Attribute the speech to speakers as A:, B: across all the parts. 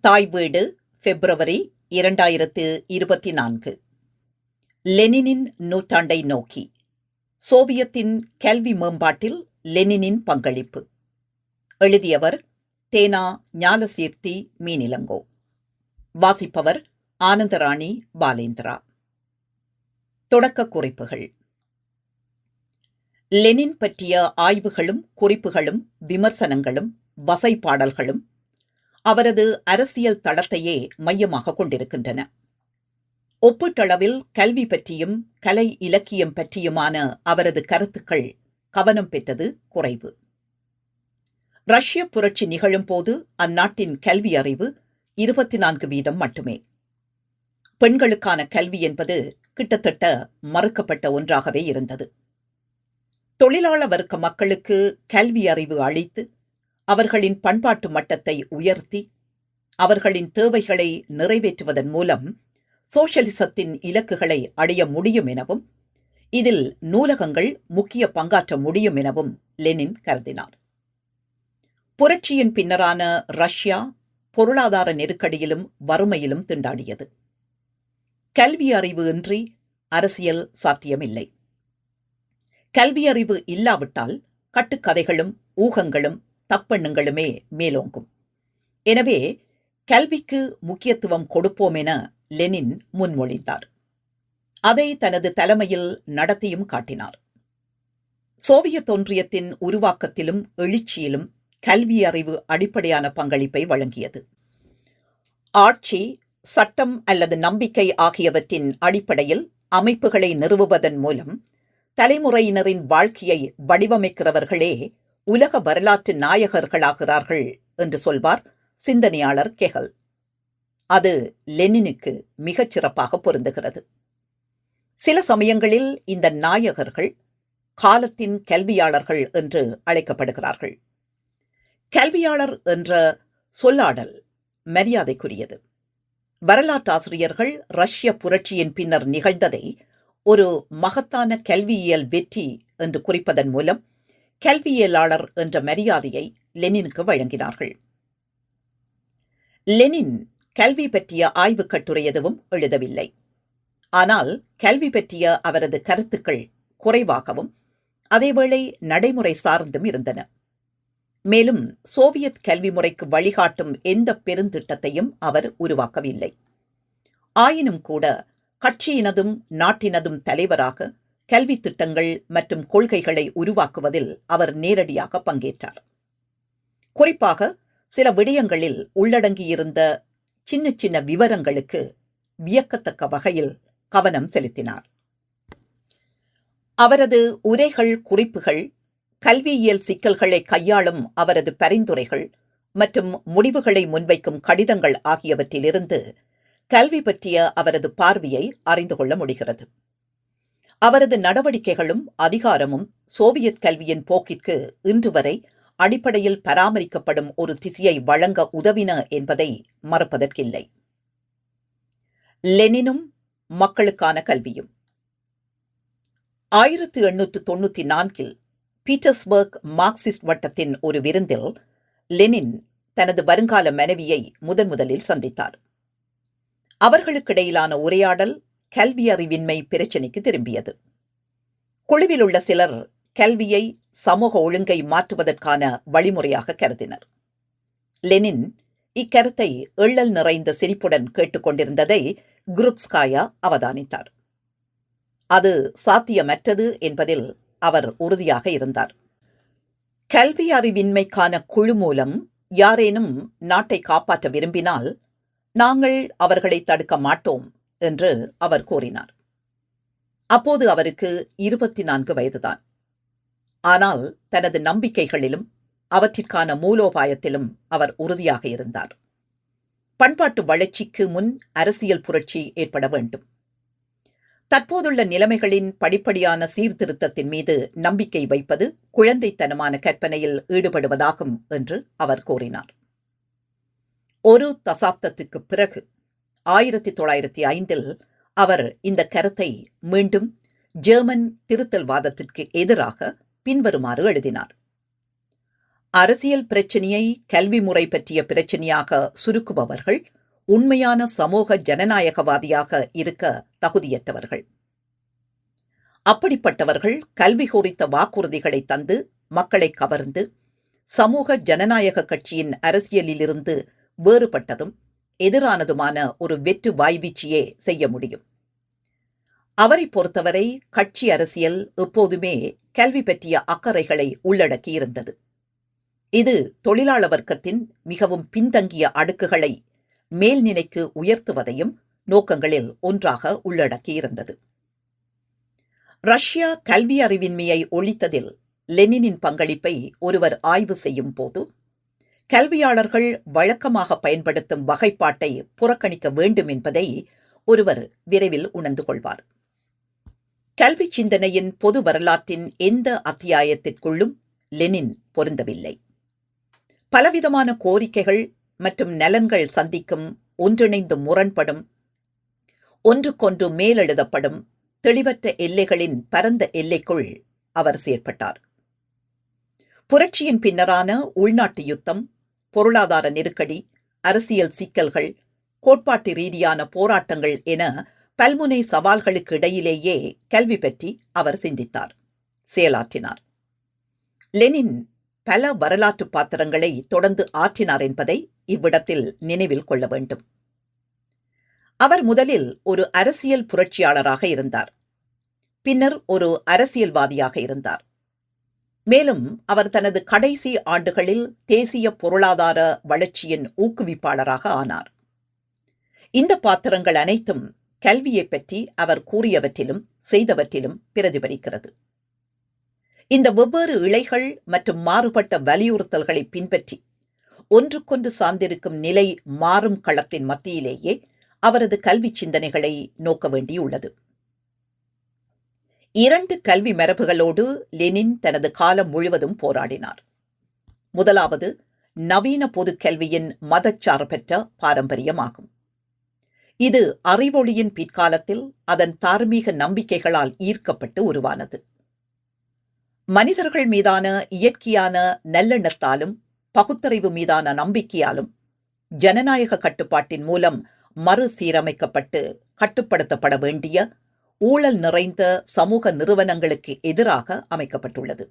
A: தாய் வீடு பிப்ரவரி 2024. லெனினின் நூற்றாண்டை நோக்கி சோவியத்தின் கல்வி மேம்பாட்டில் லெனினின் பங்களிப்பு. எழுதியவர் தேனா ஞாலசீர்த்தி மீனிலங்கோ. வாசிப்பவர் ஆனந்தராணி பாலேந்திரா. தொடக்க குறிப்புகள். லெனின் பற்றிய ஆய்வுகளும் குறிப்புகளும் விமர்சனங்களும் வசைபாடல்களும் அவரது அரசியல் தளத்தையே மையமாக கொண்டிருக்கின்றன. ஒப்பீட்டளவில் கல்வி பற்றியும் கலை இலக்கியம் பற்றியுமான அவரது கருத்துக்கள் கவனம் பெற்றது குறைவு. ரஷ்ய புரட்சி நிகழும் போது அந்நாட்டின் கல்வி அறிவு 24% மட்டுமே. பெண்களுக்கான கல்வி என்பது கிட்டத்தட்ட மறுக்கப்பட்ட ஒன்றாகவே இருந்தது. தொழிலாள வர்க்க மக்களுக்கு கல்வி அறிவு அளித்து அவர்களின் பண்பாட்டு மட்டத்தை உயர்த்தி அவர்களின் தேவைகளை நிறைவேற்றுவதன் மூலம் சோஷலிசத்தின் இலக்குகளை அடைய முடியும் எனவும் இதில் நூலகங்கள் முக்கிய பங்காற்ற முடியும் எனவும் லெனின் கருதினார். புரட்சியின் பின்னரான ரஷ்யா பொருளாதார நெருக்கடியிலும் வறுமையிலும் திண்டாடியது. கல்வி அறிவு இன்றி அரசியல் சாத்தியமில்லை. கல்வி அறிவு இல்லாவிட்டால் கட்டுக்கதைகளும் ஊகங்களும் தப்பெண்ணங்களுமே மேலோங்கும். எனவே கல்விக்கு முக்கியத்துவம் கொடுப்போம் என லெனின் முன்மொழிந்தார். அதை தனது தலைமையில் நடத்தியும் காட்டினார். சோவியத் ஒன்றியத்தின் உருவாக்கத்திலும் எழுச்சியிலும் கல்வி அறிவு அடிப்படையான பங்களிப்பை வழங்கியது. ஆட்சி, சட்டம் அல்லது நம்பிக்கை ஆகியவற்றின் அடிப்படையில் அமைப்புகளை நிறுவுவதன் மூலம் தலைமுறையினரின் வாழ்க்கையை வடிவமைக்கிறவர்களே உலக வரலாற்று நாயகர்களாகிறார்கள் என்று சொல்வார் சிந்தனையாளர் கெகல். அது லெனினுக்கு மிகச் சிறப்பாக பொருந்துகிறது. சில சமயங்களில் இந்த நாயகர்கள் காலத்தின் கல்வியாளர்கள் என்று அழைக்கப்படுகிறார்கள். கல்வியாளர் என்ற சொல்லாடல் மரியாதைக்குரியது. வரலாற்றாசிரியர்கள் ரஷ்ய புரட்சியின் பின்னர் நிகழ்ந்ததை ஒரு மகத்தான கல்வியியல் வெற்றி என்று குறிப்பதன் மூலம் கல்வியலாளர் என்ற மரியாதையை லெனினுக்கு வழங்கினார்கள். லெனின் கல்வி பற்றிய ஆய்வுக் கட்டுரை எதுவும் எழுதவில்லை. ஆனால் கல்வி பற்றிய அவரது கருத்துக்கள் குறைவாகவும் அதேவேளை நடைமுறை சார்ந்தும் இருந்தன. மேலும் சோவியத் கல்வி முறைக்கு வழிகாட்டும் எந்த பெருந்திட்டத்தையும் அவர் உருவாக்கவில்லை. ஆயினும் கூட கட்சியினதும் நாட்டினதும் தலைவராக கல்வி திட்டங்கள் மற்றும் கொள்கைகளை உருவாக்குவதில் அவர் நேரடியாக பங்கேற்றார். குறிப்பாக சில விடயங்களில் உள்ளடங்கியிருந்த சின்ன சின்ன விவரங்களுக்கு வியக்கத்தக்க வகையில் கவனம் செலுத்தினார். அவரது உரைகள், குறிப்புகள், கல்வியியல் சிக்கல்களை கையாளும் அவரது பரிந்துரைகள் மற்றும் முடிவுகளை முன்வைக்கும் கடிதங்கள் ஆகியவற்றிலிருந்து கல்வி பற்றிய அவரது பார்வையை அறிந்து கொள்ள முடிகிறது. அவரது நடவடிக்கைகளும் அதிகாரமும் சோவியத் கல்வியின் போக்கிற்கு இன்று வரை அடிப்படையில் பராமரிக்கப்படும் ஒரு திசையை வழங்க உதவின என்பதை மறுப்பதற்கில்லை. லெனினும் மக்களுக்கான கல்வியும். 1894 பீட்டர்ஸ்பர்க் மார்க்சிஸ்ட் வட்டத்தின் ஒரு விருந்தில் லெனின் தனது வருங்கால மனைவியை முதலில் சந்தித்தார். அவர்களுக்கிடையிலான உரையாடல் கல்வி அறிவின்மை பிரச்சினைக்கு திரும்பியது. குழுவில் உள்ள சிலர் கல்வியை சமூக ஒழுங்கை மாற்றுவதற்கான வழிமுறையாக கருதினர். லெனின் இக்கருத்தை எள்ளல் நிறைந்த சிரிப்புடன் கேட்டுக்கொண்டிருந்ததை குருப்ஸ்காயா அவதானித்தார். அது சாத்தியமற்றது என்பதில் அவர் உறுதியாக இருந்தார். கல்வி அறிவின்மைக்கான குழு மூலம் யாரேனும் நாட்டை காப்பாற்ற விரும்பினால் நாங்கள் அவர்களை தடுக்க மாட்டோம் என்று அவர் கூறினார். அப்போது அவருக்கு 24 வயதுதான். ஆனால் தனது நம்பிக்கைகளிலும் அவற்றிற்கான மூலோபாயத்திலும் அவர் உறுதியாக இருந்தார். பண்பாட்டு வளர்ச்சிக்கு முன் அரசியல் புரட்சி ஏற்பட வேண்டும். தற்போதுள்ள நிலைமைகளின் படிப்படியான சீர்திருத்தத்தின் மீது நம்பிக்கை வைப்பது குழந்தைத்தனமான கற்பனையில் ஈடுபடுவதாகும் என்று அவர் கூறினார். ஒரு தசாப்தத்துக்கு பிறகு 1905 அவர் இந்த கருத்தை மீண்டும் ஜெர்மன் திருத்தல்வாதத்திற்கு எதிராக பின்வருமாறு எழுதினார். அரசியல் பிரச்சினையை கல்வி முறை பற்றிய பிரச்சினையாக சுருக்குபவர்கள் உண்மையான சமூக ஜனநாயகவாதியாக இருக்க தகுதியற்றவர்கள். அப்படிப்பட்டவர்கள் கல்வி குறித்த வாக்குறுதிகளை தந்து மக்களை கவர்ந்து சமூக ஜனநாயக கட்சியின் அரசியலிலிருந்து வேறுபட்டதும் எதிரானதுமான ஒரு வெற்று வாய்வீச்சியே செய்ய முடியும். அவரை பொறுத்தவரை கட்சி அரசியல் எப்போதுமே கல்வி பற்றிய அக்கறைகளை உள்ளடக்கியிருந்தது. இது தொழிலாள வர்க்கத்தின் மிகவும் பின்தங்கிய அடுக்குகளை மேல்நிலைக்கு உயர்த்துவதையும் நோக்கங்களில் ஒன்றாக உள்ளடக்கியிருந்தது. ரஷ்யா கல்வி அறிவின்மையை ஒழித்ததில் லெனினின் பங்களிப்பை ஒருவர் ஆய்வு செய்யும் போது கல்வியாளர்கள் வழக்கமாக பயன்படுத்தும் வகைப்பாட்டை புறக்கணிக்க வேண்டும் என்பதை ஒருவர் விரைவில் உணர்ந்து கொள்வார். கல்வி சிந்தனையின் பொது வரலாற்றின் எந்த அத்தியாயத்திற்குள்ளும் லெனின் பொருந்தவில்லை. பலவிதமான கோரிக்கைகள் மற்றும் நலன்கள் சந்திக்கும், ஒன்றிணைந்து முரண்படும், ஒன்றுக்கொன்று மேலெழுதப்படும் தெளிவற்ற எல்லைகளின் பரந்த எல்லைக்குள் அவர் செயற்பட்டார். புரட்சியின் பின்னரான உள்நாட்டு யுத்தம், பொருளாதார நெருக்கடி, அரசியல் சிக்கல்கள், கோட்பாட்டு ரீதியான போராட்டங்கள் என பல்முனை சவால்களுக்கு இடையிலேயே கல்வி பற்றி அவர் சிந்தித்தார், செயலாற்றினார். லெனின் பல வரலாற்று பாத்திரங்களை தொடர்ந்து ஆற்றினார் என்பதை இவ்விடத்தில் நினைவில் கொள்ள வேண்டும். அவர் முதலில் ஒரு அரசியல் புரட்சியாளராக இருந்தார். பின்னர் ஒரு அரசியல்வாதியாக இருந்தார். மேலும் அவர் தனது கடைசி ஆண்டுகளில் தேசிய பொருளாதார வளர்ச்சியின் ஊக்குவிப்பாளராக ஆனார். இந்த பாத்திரங்கள் அனைத்தும் கல்வியை பற்றி அவர் கூறியவற்றிலும் செய்தவற்றிலும் பிரதிபலிக்கிறது. இந்த வெவ்வேறு இழைகள் மற்றும் மாறுபட்ட வலியுறுத்தல்களை பின்பற்றி ஒன்றுக்கொன்று சார்ந்திருக்கும் நிலை மாறும் களத்தின் மத்தியிலேயே அவரது கல்வி சிந்தனைகளை நோக்க வேண்டியுள்ளது. 2 கல்வி மரபுகளோடு லெனின் தனது காலம் முழுவதும் போராடினார். முதலாவது நவீன பொதுக் கல்வியின் மதச்சார்பற்ற பாரம்பரியமாகும். இது அறிவொளியின் பிற்காலத்தில் அதன் தார்மீக நம்பிக்கைகளால் ஈர்க்கப்பட்டு உருவானது. மனிதர்கள் மீதான இயற்கையான நல்லெண்ணத்தாலும் பகுத்தறிவு மீதான நம்பிக்கையாலும் ஜனநாயக கட்டுப்பாட்டின் மூலம் மறுசீரமைக்கப்பட்டு கட்டுப்படுத்தப்பட வேண்டிய ஊழல் நிறைந்த சமூக நிறுவனங்களுக்கு எதிராக அமைக்கப்பட்டுள்ளது.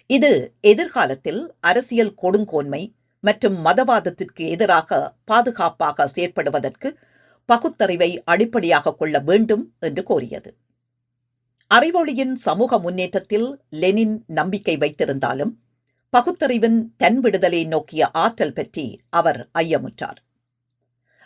A: இது எதிர்காலத்தில் அரசியல் கொடுங்கோன்மை மற்றும் மதவாதத்திற்கு எதிராக பாதுகாப்பாக செயற்படுவதற்கு பகுத்தறிவை அடிப்படையாக கொள்ள வேண்டும் என்று கோரியது. அறிவொளியின் சமூக முன்னேற்றத்தில் லெனின் நம்பிக்கை வைத்திருந்தாலும் பகுத்தறிவின் தன் விடுதலை நோக்கிய ஆற்றல் பற்றி அவர் ஐயமுற்றார்.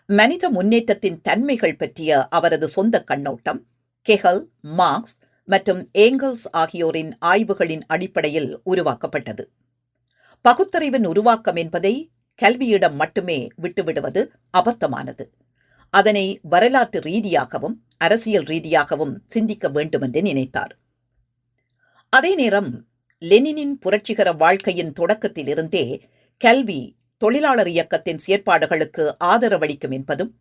A: மனித முன்னேற்றத்தின் தன்மைகள் பற்றிய அவரது சொந்த கண்ணோட்டம் கெகல், மார்க்ஸ் மற்றும் ஏங்கல்ஸ் ஆகியோரின் ஆய்வுகளின் அடிப்படையில் உருவாக்கப்பட்டது. பகுத்தறிவின் உருவாக்கம் என்பதை கல்வியிடம் மட்டுமே விட்டுவிடுவது அபத்தமானது. அதனை வரலாற்று ரீதியாகவும் அரசியல் ரீதியாகவும் சிந்திக்க வேண்டும் என்று நினைத்தார். அதே நேரம் லெனினின் புரட்சிகர வாழ்க்கையின் தொடக்கத்திலிருந்தே கல்வி தொழிலாளர் இயக்கத்தின் செயற்பாடுகளுக்கு ஆதரவளிக்கும் என்பதும்,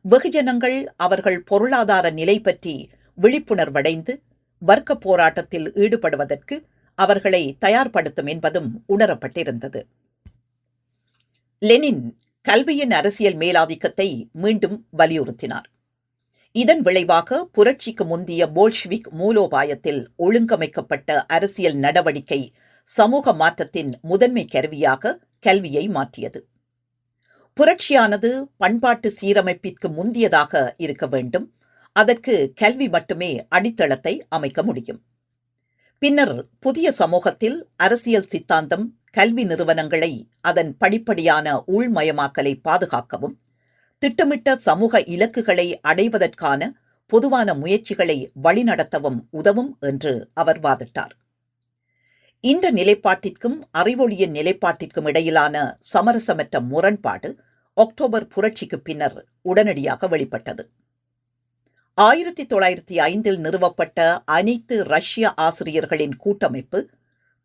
A: வெகுஜனங்கள் அவர்கள் பொருளாதார நிலை பற்றி விழிப்புணர்வடைந்து வர்க்க போராட்டத்தில் ஈடுபடுவதற்கு அவர்களை தயார்படுத்தும் என்பதும் உணரப்பட்டிருந்தது. லெனின் கல்வியின் அரசியல் மேலாதிக்கத்தை மீண்டும் வலியுறுத்தினார். இதன் விளைவாக புரட்சிக்கு முந்தைய போல்ஷிவிக் மூலோபாயத்தில் ஒழுங்கமைக்கப்பட்ட அரசியல் நடவடிக்கை சமூக மாற்றத்தின் முதன்மை கருவியாக கல்வியை மாற்றியது. புரட்சியானது பண்பாட்டு சீரமைப்பிற்கு முந்தியதாக இருக்க வேண்டும். அதற்கு கல்வி மட்டுமே அடித்தளத்தை அமைக்க முடியும். பின்னர் புதிய சமூகத்தில் அரசியல் சித்தாந்தம் கல்வி நிறுவனங்களை அதன் படிப்படியான உள்மயமாக்கலை பாதுகாக்கவும், திட்டமிட்ட சமூக இலக்குகளை அடைவதற்கான பொதுவான முயற்சிகளை வழிநடத்தவும் உதவும் என்று அவர் வாதிட்டார். இந்த நிலைப்பாட்டிற்கும் அறிவொளியின் நிலைப்பாட்டிற்கும் இடையிலான சமரசமற்ற முரண்பாடு அக்டோபர் புரட்சிக்கு பின்னர் உடனடியாக வெளிப்பட்டது. 1905 நிறுவப்பட்ட அனைத்து ரஷ்ய ஆசிரியர்களின் கூட்டமைப்பு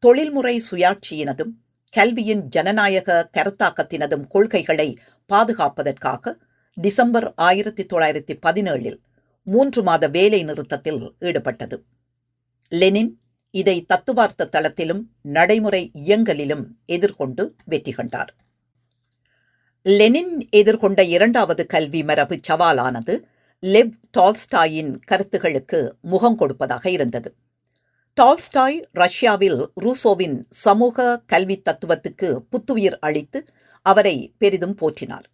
A: தொழில்முறை சுயாட்சியினதும் கல்வியின் ஜனநாயக கருத்தாக்கத்தினதும் கொள்கைகளை பாதுகாப்பதற்காக டிசம்பர் 1917 3 மாத வேலை நிறுத்தத்தில் ஈடுபட்டது. லெனின், இதை தத்துவார்த்த தளத்திலும் நடைமுறை இயங்கலிலும் எதிர்கொண்டு வெற்றி கண்டார். லெனின் எதிர்கொண்ட இரண்டாவது கல்வி மரபு சவாலானது லெவ் டால்ஸ்டாயின் கருத்துகளுக்கு முகம் கொடுப்பதாக இருந்தது. டால்ஸ்டாய் ரஷ்யாவில் ரூசோவின் சமூக கல்வி தத்துவத்துக்கு புத்துயிர் அளித்து அவரை பெரிதும் போற்றினார்.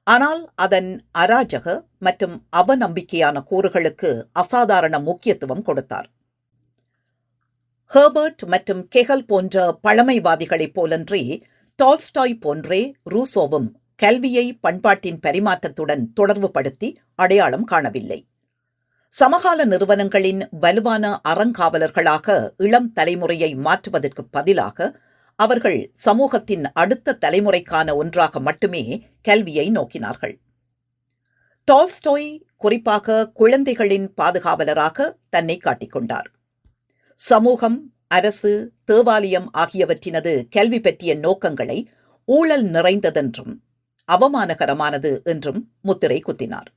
A: ஆனால் அதன் அராஜக மற்றும் அவநம்பிக்கையான கூறுகளுக்கு அசாதாரண முக்கியத்துவம் கொடுத்தார். ஹெர்பர்ட் மற்றும் கெகல் போன்ற பழமைவாதிகளைப் போலன்றி டால்ஸ்டாய் போன்றே ரூசோவும் கல்வியை பண்பாட்டின் பரிமாற்றத்துடன் தொடர்புபடுத்தி அடையாளம் காணவில்லை. சமகால நிறுவனங்களின் வலுவான அறங்காவலர்களாக இளம் தலைமுறையை மாற்றுவதற்கு பதிலாக அவர்கள் சமூகத்தின் அடுத்த தலைமுறைக்கான ஒன்றாக மட்டுமே கல்வியை நோக்கினார்கள். டால்ஸ்டாய் குறிப்பாக குழந்தைகளின் பாதுகாவலராக தன்னை காட்டிக்கொண்டார். சமூகம், அரசு, தேவாலயம் ஆகியவற்றினது கல்வி பற்றிய நோக்கங்களை ஊழல் நிறைந்ததென்றும் அவமானகரமானது என்றும் முத்திரை குத்தினார்.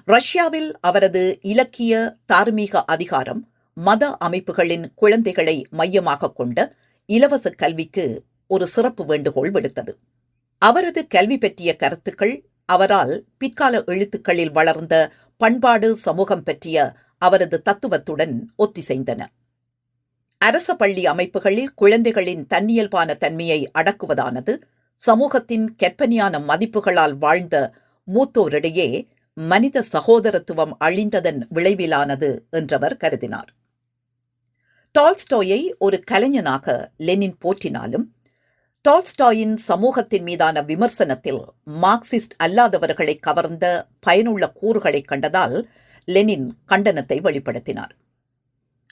A: ரஷ்யாவில் அவரது இலக்கிய தார்மீக அதிகாரம் மத அமைப்புகளின் குழந்தைகளை மையமாக கொண்ட இலவச கல்விக்கு ஒரு சிறப்பு வேண்டுகோள் விடுத்தது. அவரது கல்வி பற்றிய கருத்துக்கள் அவரால் பிற்கால எழுத்துக்களில் வளர்ந்த பண்பாடு சமூகம் பற்றிய அவரது தத்துவத்துடன் ஒத்திசைந்தன. அரச பள்ளி அமைப்புகளில் குழந்தைகளின் தன்னியல்பான தன்மையை அடக்குவதானது சமூகத்தின் கற்பனையான மதிப்புகளால் வாழ்ந்த மூத்தோரிடையே மனித சகோதரத்துவம் அழிந்ததன் விளைவிலானது என்றவர் கருதினார். டால்ஸ்டாயை ஒரு கலைஞனாக லெனின் போற்றினாலும் டால்ஸ்டாயின் சமூகத்தின் மீதான விமர்சனத்தில் மார்க்சிஸ்ட் அல்லாதவர்களை கவர்ந்த பயனுள்ள கூறுகளை கண்டதால் லெனின் கண்டனத்தை வெளிப்படுத்தினார்.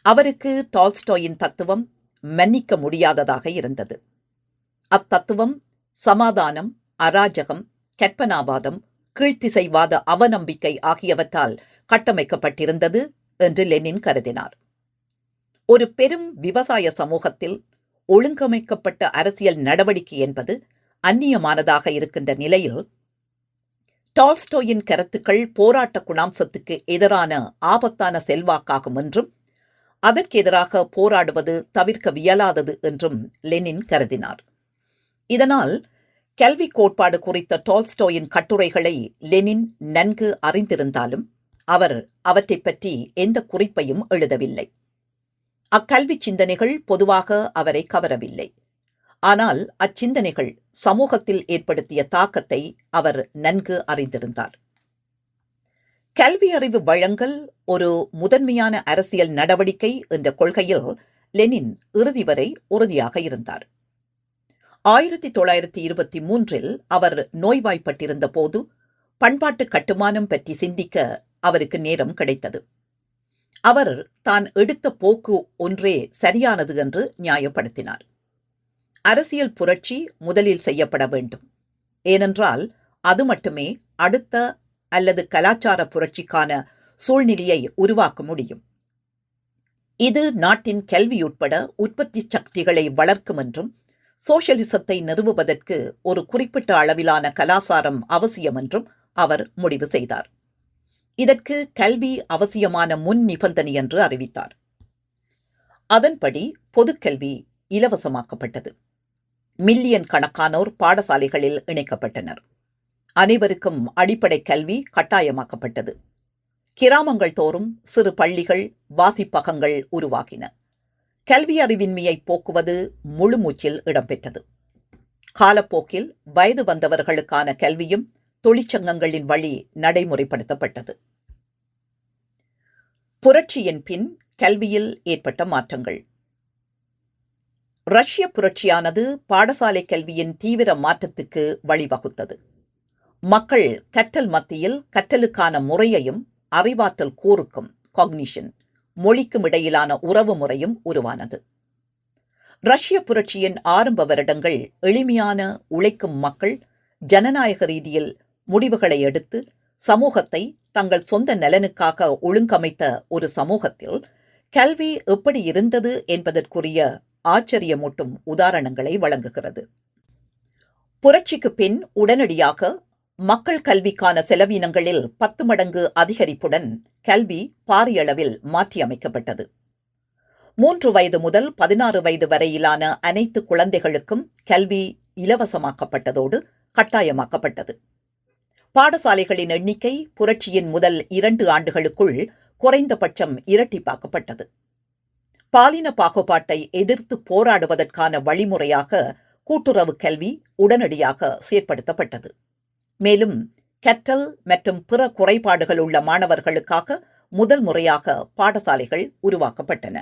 A: அவருக்கு டால்ஸ்டாயின் தத்துவம் மன்னிக்க முடியாததாக இருந்தது. அத்தத்துவம் சமாதானம், அராஜகம், கற்பனாவாதம், கீழ்த்திசைவாத அவநம்பிக்கை ஆகியவற்றால் கட்டமைக்கப்பட்டிருந்தது என்று லெனின் கருதினார். ஒரு பெரும் விவசாய சமூகத்தில் ஒழுங்கமைக்கப்பட்ட அரசியல் நடவடிக்கை என்பது அந்நியமானதாக இருக்கின்ற நிலையில் டால்ஸ்டாயின் கருத்துக்கள் போராட்ட குணாம்சத்துக்கு எதிரான ஆபத்தான செல்வாக்காகும் என்றும் அதற்கு எதிராக போராடுவது தவிர்க்கவியலாதது என்றும் லெனின் கருதினார். இதனால் கல்வி கோட்பாடு குறித்த டால்ஸ்டாயின் கட்டுரைகளை லெனின் நன்கு அறிந்திருந்தாலும் அவர் அவற்றைப் பற்றி எந்த குறிப்பையும் எழுதவில்லை. அக்கல்வி சிந்தனைகள் பொதுவாக அவரை கவரவில்லை. ஆனால் அச்சிந்தனைகள் சமூகத்தில் ஏற்படுத்திய தாக்கத்தை அவர் நன்கு அறிந்திருந்தார். கல்வி அறிவு வழங்கல் ஒரு முதன்மையான அரசியல் நடவடிக்கை என்ற கொள்கையில் லெனின் இறுதி வரை உறுதியாக இருந்தார். 1923 அவர் நோய்வாய்ப்பட்டிருந்த போது பண்பாட்டு கட்டுமானம் பற்றி சிந்திக்க அவருக்கு நேரம் கிடைத்தது. அவர் தான் எடுத்த போக்கு ஒன்றே சரியானது என்று நியாயப்படுத்தினார். அரசியல் புரட்சி முதலில் செய்யப்பட வேண்டும். ஏனென்றால் அது மட்டுமே அடுத்த அல்லது கலாச்சார புரட்சிக்கான சூழ்நிலையை உருவாக்க முடியும். இது நாட்டின் கல்வி உட்பட உற்பத்தி சக்திகளை வளர்க்கும் என்றும் சோஷலிசத்தை நிறுவுவதற்கு ஒரு குறிப்பிட்ட அளவிலான கலாசாரம் அவசியம் என்றும் அவர் முடிவு செய்தார். இதற்கு கல்வி அவசியமான முன் நிபந்தனை என்று அறிவித்தார். அதன்படி பொதுக்கல்வி இலவசமாக்கப்பட்டது. மில்லியன் கணக்கானோர் பாடசாலைகளில் இணைக்கப்பட்டனர். அனைவருக்கும் அடிப்படை கல்வி கட்டாயமாக்கப்பட்டது. கிராமங்கள் தோறும் சிறு பள்ளிகள், வாசிப்பகங்கள் உருவாகின. கல்வி அறிவின்மையை போக்குவது முழுமூச்சில் இடம்பெற்றது. காலப்போக்கில் வயது வந்தவர்களுக்கான கல்வியும் தொழிற்சங்கங்களின் வழி நடைமுறைப்படுத்தப்பட்டது. புரட்சியின் பின் கல்வியில் ஏற்பட்ட மாற்றங்கள். ரஷ்ய புரட்சியானது பாடசாலை கல்வியின் தீவிர மாற்றத்துக்கு வழிவகுத்தது. மக்கள் கற்றல் மத்தியில் கற்றலுக்கான முறையையும் அறிவாற்றல் கூறுக்கும் காக்னிஷன் மொழிக்கும் இடையிலான உறவு முறையும் உருவானது. ரஷ்ய புரட்சியின் ஆரம்ப வருடங்கள் எளிமையான உழைக்கும் மக்கள் ஜனநாயக ரீதியில் முடிவுகளை எடுத்து சமூகத்தை தங்கள் சொந்த நலனுக்காக ஒழுங்கமைத்த ஒரு சமூகத்தில் கல்வி எப்படி இருந்தது என்பதற்குரிய ஆச்சரியமூட்டும் உதாரணங்களை வழங்குகிறது. புரட்சிக்கு பின் உடனடியாக மக்கள் கல்விக்கான செலவினங்களில் 10 மடங்கு அதிகரிப்புடன் கல்வி பாரியளவில் மாற்றியமைக்கப்பட்டது. 3 வயது முதல் 16 வயது வரையிலான அனைத்து குழந்தைகளுக்கும் கல்வி இலவசமாக்கப்பட்டதோடு கட்டாயமாக்கப்பட்டது. பாடசாலைகளின் எண்ணிக்கை புரட்சியின் முதல் 2 ஆண்டுகளுக்குள் குறைந்தபட்சம் இரட்டிப்பாக்கப்பட்டது. பாலின பாகுபாட்டை எதிர்த்து போராடுவதற்கான வழிமுறையாக கூட்டுறவு கல்வி உடனடியாக செயற்படுத்தப்பட்டது. மேலும் கற்றல் மற்றும் பிற குறைபாடுகள் உள்ள மாணவர்களுக்காக முதல் முறையாக பாடசாலைகள் உருவாக்கப்பட்டன.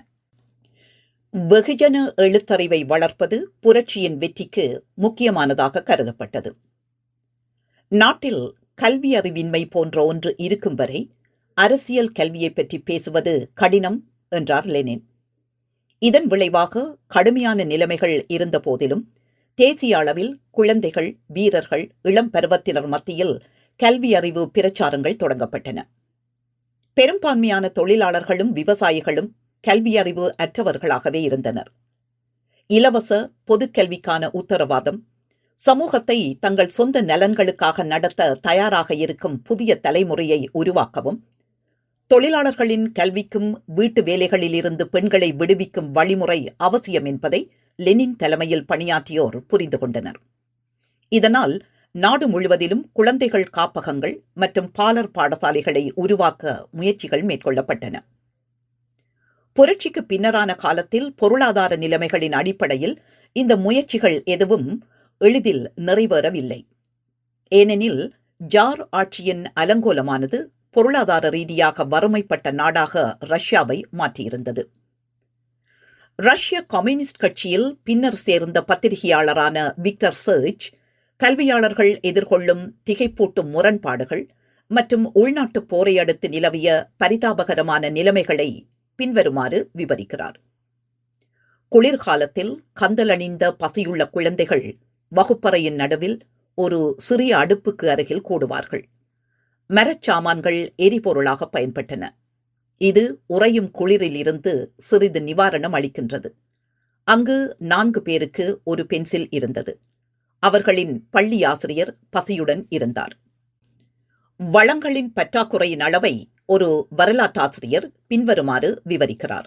A: வெகுஜன எழுத்தறிவை வளர்ப்பது புரட்சியின் வெற்றிக்கு முக்கியமானதாக கருதப்பட்டது. நாட்டில் கல்வி அறிவின்மை போன்ற ஒன்று இருக்கும் வரை அரசியல் கல்வியை பற்றி பேசுவது கடினம் என்றார் லெனின். இதன் விளைவாக கடுமையான நிலைமைகள் இருந்த போதிலும் தேசிய அளவில் குழந்தைகள், வீரர்கள், இளம் பருவத்தினர் மத்தியில் கல்வி அறிவு பிரச்சாரங்கள் தொடங்கப்பட்டன. பெரும்பான்மையான தொழிலாளர்களும் விவசாயிகளும் கல்வி அறிவு அற்றவர்களாகவே இருந்தனர். இலவச பொதுக்கல்விக்கான உத்தரவாதம், சமூகத்தை தங்கள் சொந்த நலன்களுக்காக நடத்த தயாராக இருக்கும் புதிய தலைமுறையை உருவாக்கவும், தொழிலாளர்களின் கல்விக்கும் வீட்டு வேலைகளில் இருந்து பெண்களை விடுவிக்கும் வழிமுறை அவசியம் என்பதை லெனின் தலைமையில் பணியாற்றியோர் புரிந்து கொண்டனர். இதனால் நாடு முழுவதிலும் குழந்தைகள் காப்பகங்கள் மற்றும் பாலர் பாடசாலைகளை உருவாக்க முயற்சிகள் மேற்கொள்ளப்பட்டன. புரட்சிக்கு பின்னரான காலத்தில் பொருளாதார நிலைமைகளின் அடிப்படையில் இந்த முயற்சிகள் எதுவும் எளிதில் நிறைவேறவில்லை. ஏனெனில் ஜார் ஆட்சியின் அலங்கோலமானது பொருளாதார ரீதியாக வறுமைப்பட்ட நாடாக ரஷ்யாவை மாற்றியிருந்தது. ரஷ்ய கம்யூனிஸ்ட் கட்சியில் பின்னர் சேர்ந்த பத்திரிகையாளரான விக்டர் சர்ச் கல்வியாளர்கள் எதிர்கொள்ளும் திகைப்பூட்டும் முரண்பாடுகள் மற்றும் உள்நாட்டு போரை அடுத்து நிலவிய பரிதாபகரமான நிலைமைகளை பின்வருமாறு விவரிக்கிறார். குளிர்காலத்தில் கந்தலணிந்த பசியுள்ள குழந்தைகள் வகுப்பறையின் நடுவில் ஒரு சிறிய அடுப்புக்கு அருகில் கூடுவார்கள். மரச்சாமான்கள் எரிபொருளாக பயன்பட்டன. இது உறையும் குளிரில் இருந்து சிறிது நிவாரணம் அளிக்கின்றது. அங்கு 4 பேருக்கு ஒரு பென்சில் இருந்தது. அவர்களின் பள்ளி ஆசிரியர் பசியுடன் இருந்தார். வளங்களின் பற்றாக்குறையின் அளவை ஒரு வரலாற்றாசிரியர் பின்வருமாறு விவரிக்கிறார்.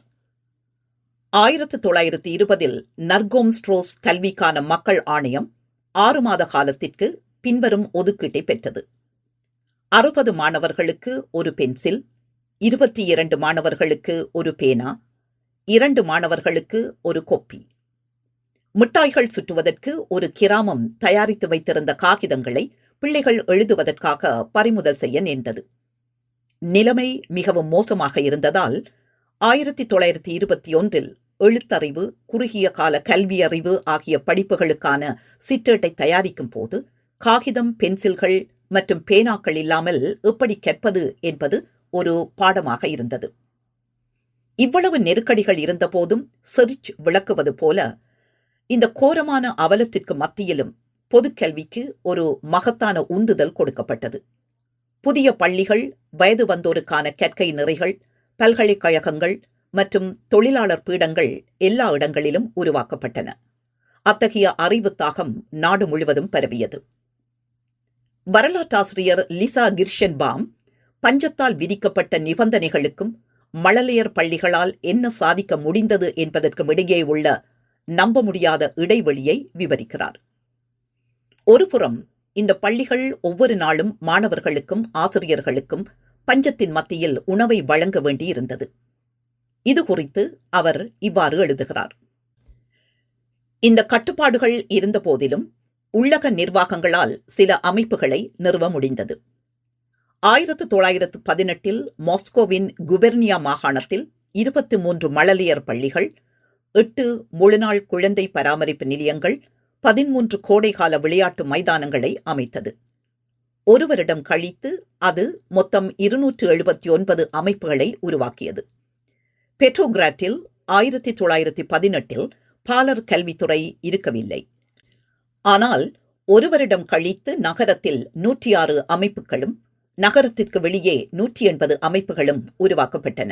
A: 1920 நர்கோம் ஸ்ட்ரோஸ் கல்விக்கான மக்கள் ஆணையம் 6 மாத காலத்திற்கு பின்வரும் ஒதுக்கீட்டை பெற்றது. 60 மாணவர்களுக்கு ஒரு பென்சில், 22 மாணவர்களுக்கு ஒரு பேனா, 2 மாணவர்களுக்கு ஒரு கொப்பி. மிட்டாய்கள் சுற்றுவதற்கு ஒரு கிராமம் தயாரித்து வைத்திருந்த காகிதங்களை பிள்ளைகள் எழுதுவதற்காக பறிமுதல் செய்ய நேர்ந்தது. நிலைமை மிகவும் மோசமாக இருந்ததால் 1921 எழுத்தறிவு, குறுகிய கால கல்வி அறிவு ஆகிய படிப்புகளுக்கான சிற்றேட்டை தயாரிக்கும் போது காகிதம், பென்சில்கள் மற்றும் பேனாக்கள் இல்லாமல் எப்படி கற்பது என்பது ஒரு பாடமாக இருந்தது. இவ்வளவு நெருக்கடிகள் இருந்தபோதும் செர்ச் விளக்குவது போல இந்த கோரமான அவலத்திற்கு மத்தியிலும் பொதுக்கல்விக்கு ஒரு மகத்தான உந்துதல் கொடுக்கப்பட்டது. புதிய பள்ளிகள், வயது வந்தோருக்கான கற்கை நெறிகள், பல்கலைக்கழகங்கள் மற்றும் தொழிலாளர் பீடங்கள் எல்லா இடங்களிலும் உருவாக்கப்பட்டன. அத்தகைய அறிவு தாகம் நாடு முழுவதும் பரவியது. வரலாற்றாசிரியர் லிசா கிர்ஷன்பாம் பஞ்சத்தால் விதிக்கப்பட்ட நிபந்தனைகளுக்கும் மழலையர் பள்ளிகளால் என்ன சாதிக்க முடிந்தது என்பதற்கும் இடையே உள்ள நம்ப முடியாத இடைவெளியை விவரிக்கிறார். ஒருபுறம் இந்த பள்ளிகள் ஒவ்வொரு நாளும் மாணவர்களுக்கும் ஆசிரியர்களுக்கும் பஞ்சத்தின் மத்தியில் உணவை வழங்க வேண்டியிருந்தது. இது குறித்து அவர் இவ்வாறு எழுதுகிறார். இந்த கட்டுப்பாடுகள் இருந்த போதிலும் உள்ளக நிர்வாகங்களால் சில அமைப்புகளை நிறுவ முடிந்தது. 1918 மாஸ்கோவின் குபெர்னியா மாகாணத்தில் 23 மழலையர் பள்ளிகள், 8 முழுநாள் குழந்தை பராமரிப்பு நிலையங்கள், 13 கோடைகால விளையாட்டு மைதானங்களை அமைத்தது. ஒரு வருடம் கழித்து அது மொத்தம் 279 அமைப்புகளை உருவாக்கியது. பெட்ரோகிராட்டில் 1918 பாலர் கல்வித்துறை இருக்கவில்லை. ஆனால் ஒரு வருடம் கழித்து நகரத்தில் 106 அமைப்புகளும் நகரத்திற்கு வெளியே 180 அமைப்புகளும் உருவாக்கப்பட்டன.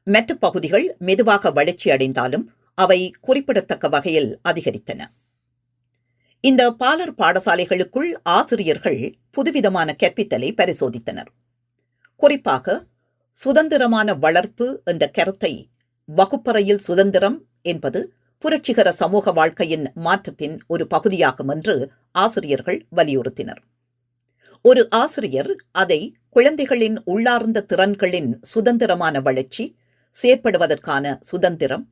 A: மற்ற பகுதிகள் மெதுவாக வளர்ச்சி அடைந்தாலும் அவை குறிப்பிடத்தக்க வகையில் அதிகரித்தன. இந்த பாலர் பாடசாலைகளுக்குள் ஆசிரியர்கள் புதுவிதமான கற்பித்தலை பரிசோதித்தனர். குறிப்பாக சுதந்திரமான வளர்ப்பு என்ற கருத்தை வகுப்பறையில் சுதந்திரம் என்பது புரட்சிகர சமூக வாழ்க்கையின் மாற்றத்தின் ஒரு பகுதியாகும் என்று ஆசிரியர்கள் வலியுறுத்தினர். ஒரு ஆசிரியர் அதை குழந்தைகளின் உள்ளார்ந்த திறன்களின் சுதந்திரமான வளர்ச்சி, செயற்படுவதற்கான சுதந்திரம்,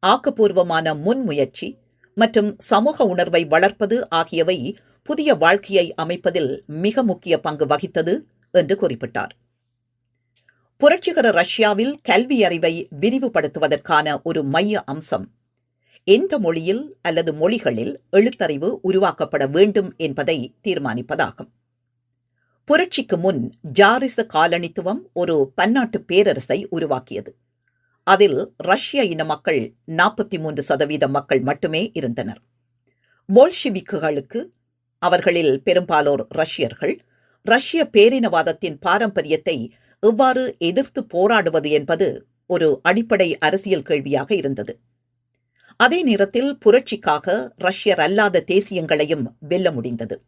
A: ஆக்கப்பூர்வமான முன்முயற்சி மற்றும் சமூக உணர்வை வளர்ப்பது ஆகியவை புதிய வாழ்க்கையை அமைப்பதில் மிக முக்கிய பங்கு வகித்தது என்று குறிப்பிட்டார். புரட்சிகர ரஷ்யாவில் கல்வி அறிவை விரிவுபடுத்துவதற்கான ஒரு மைய அம்சம் எந்த மொழியில் அல்லது மொழிகளில் எழுத்தறிவு உருவாக்கப்பட வேண்டும் என்பதை தீர்மானிப்பதாகும். புரட்சிக்கு முன் ஜாரிச காலனித்துவம் ஒரு பன்னாட்டு பேரரசை உருவாக்கியது. அதில் ரஷ்ய இன மக்கள் 43% மக்கள் மட்டுமே இருந்தனர். போல்ஷிவிக்குகளுக்கு, அவர்களில் பெரும்பாலோர் ரஷ்யர்கள், ரஷ்ய பேரினவாதத்தின் பாரம்பரியத்தை எவ்வாறு எதிர்த்து போராடுவது என்பது ஒரு அடிப்படை அரசியல் கேள்வியாக இருந்தது. அதே நேரத்தில் புரட்சிக்காக ரஷ்யர் அல்லாத தேசியங்களையும் வெல்ல முடிந்தது.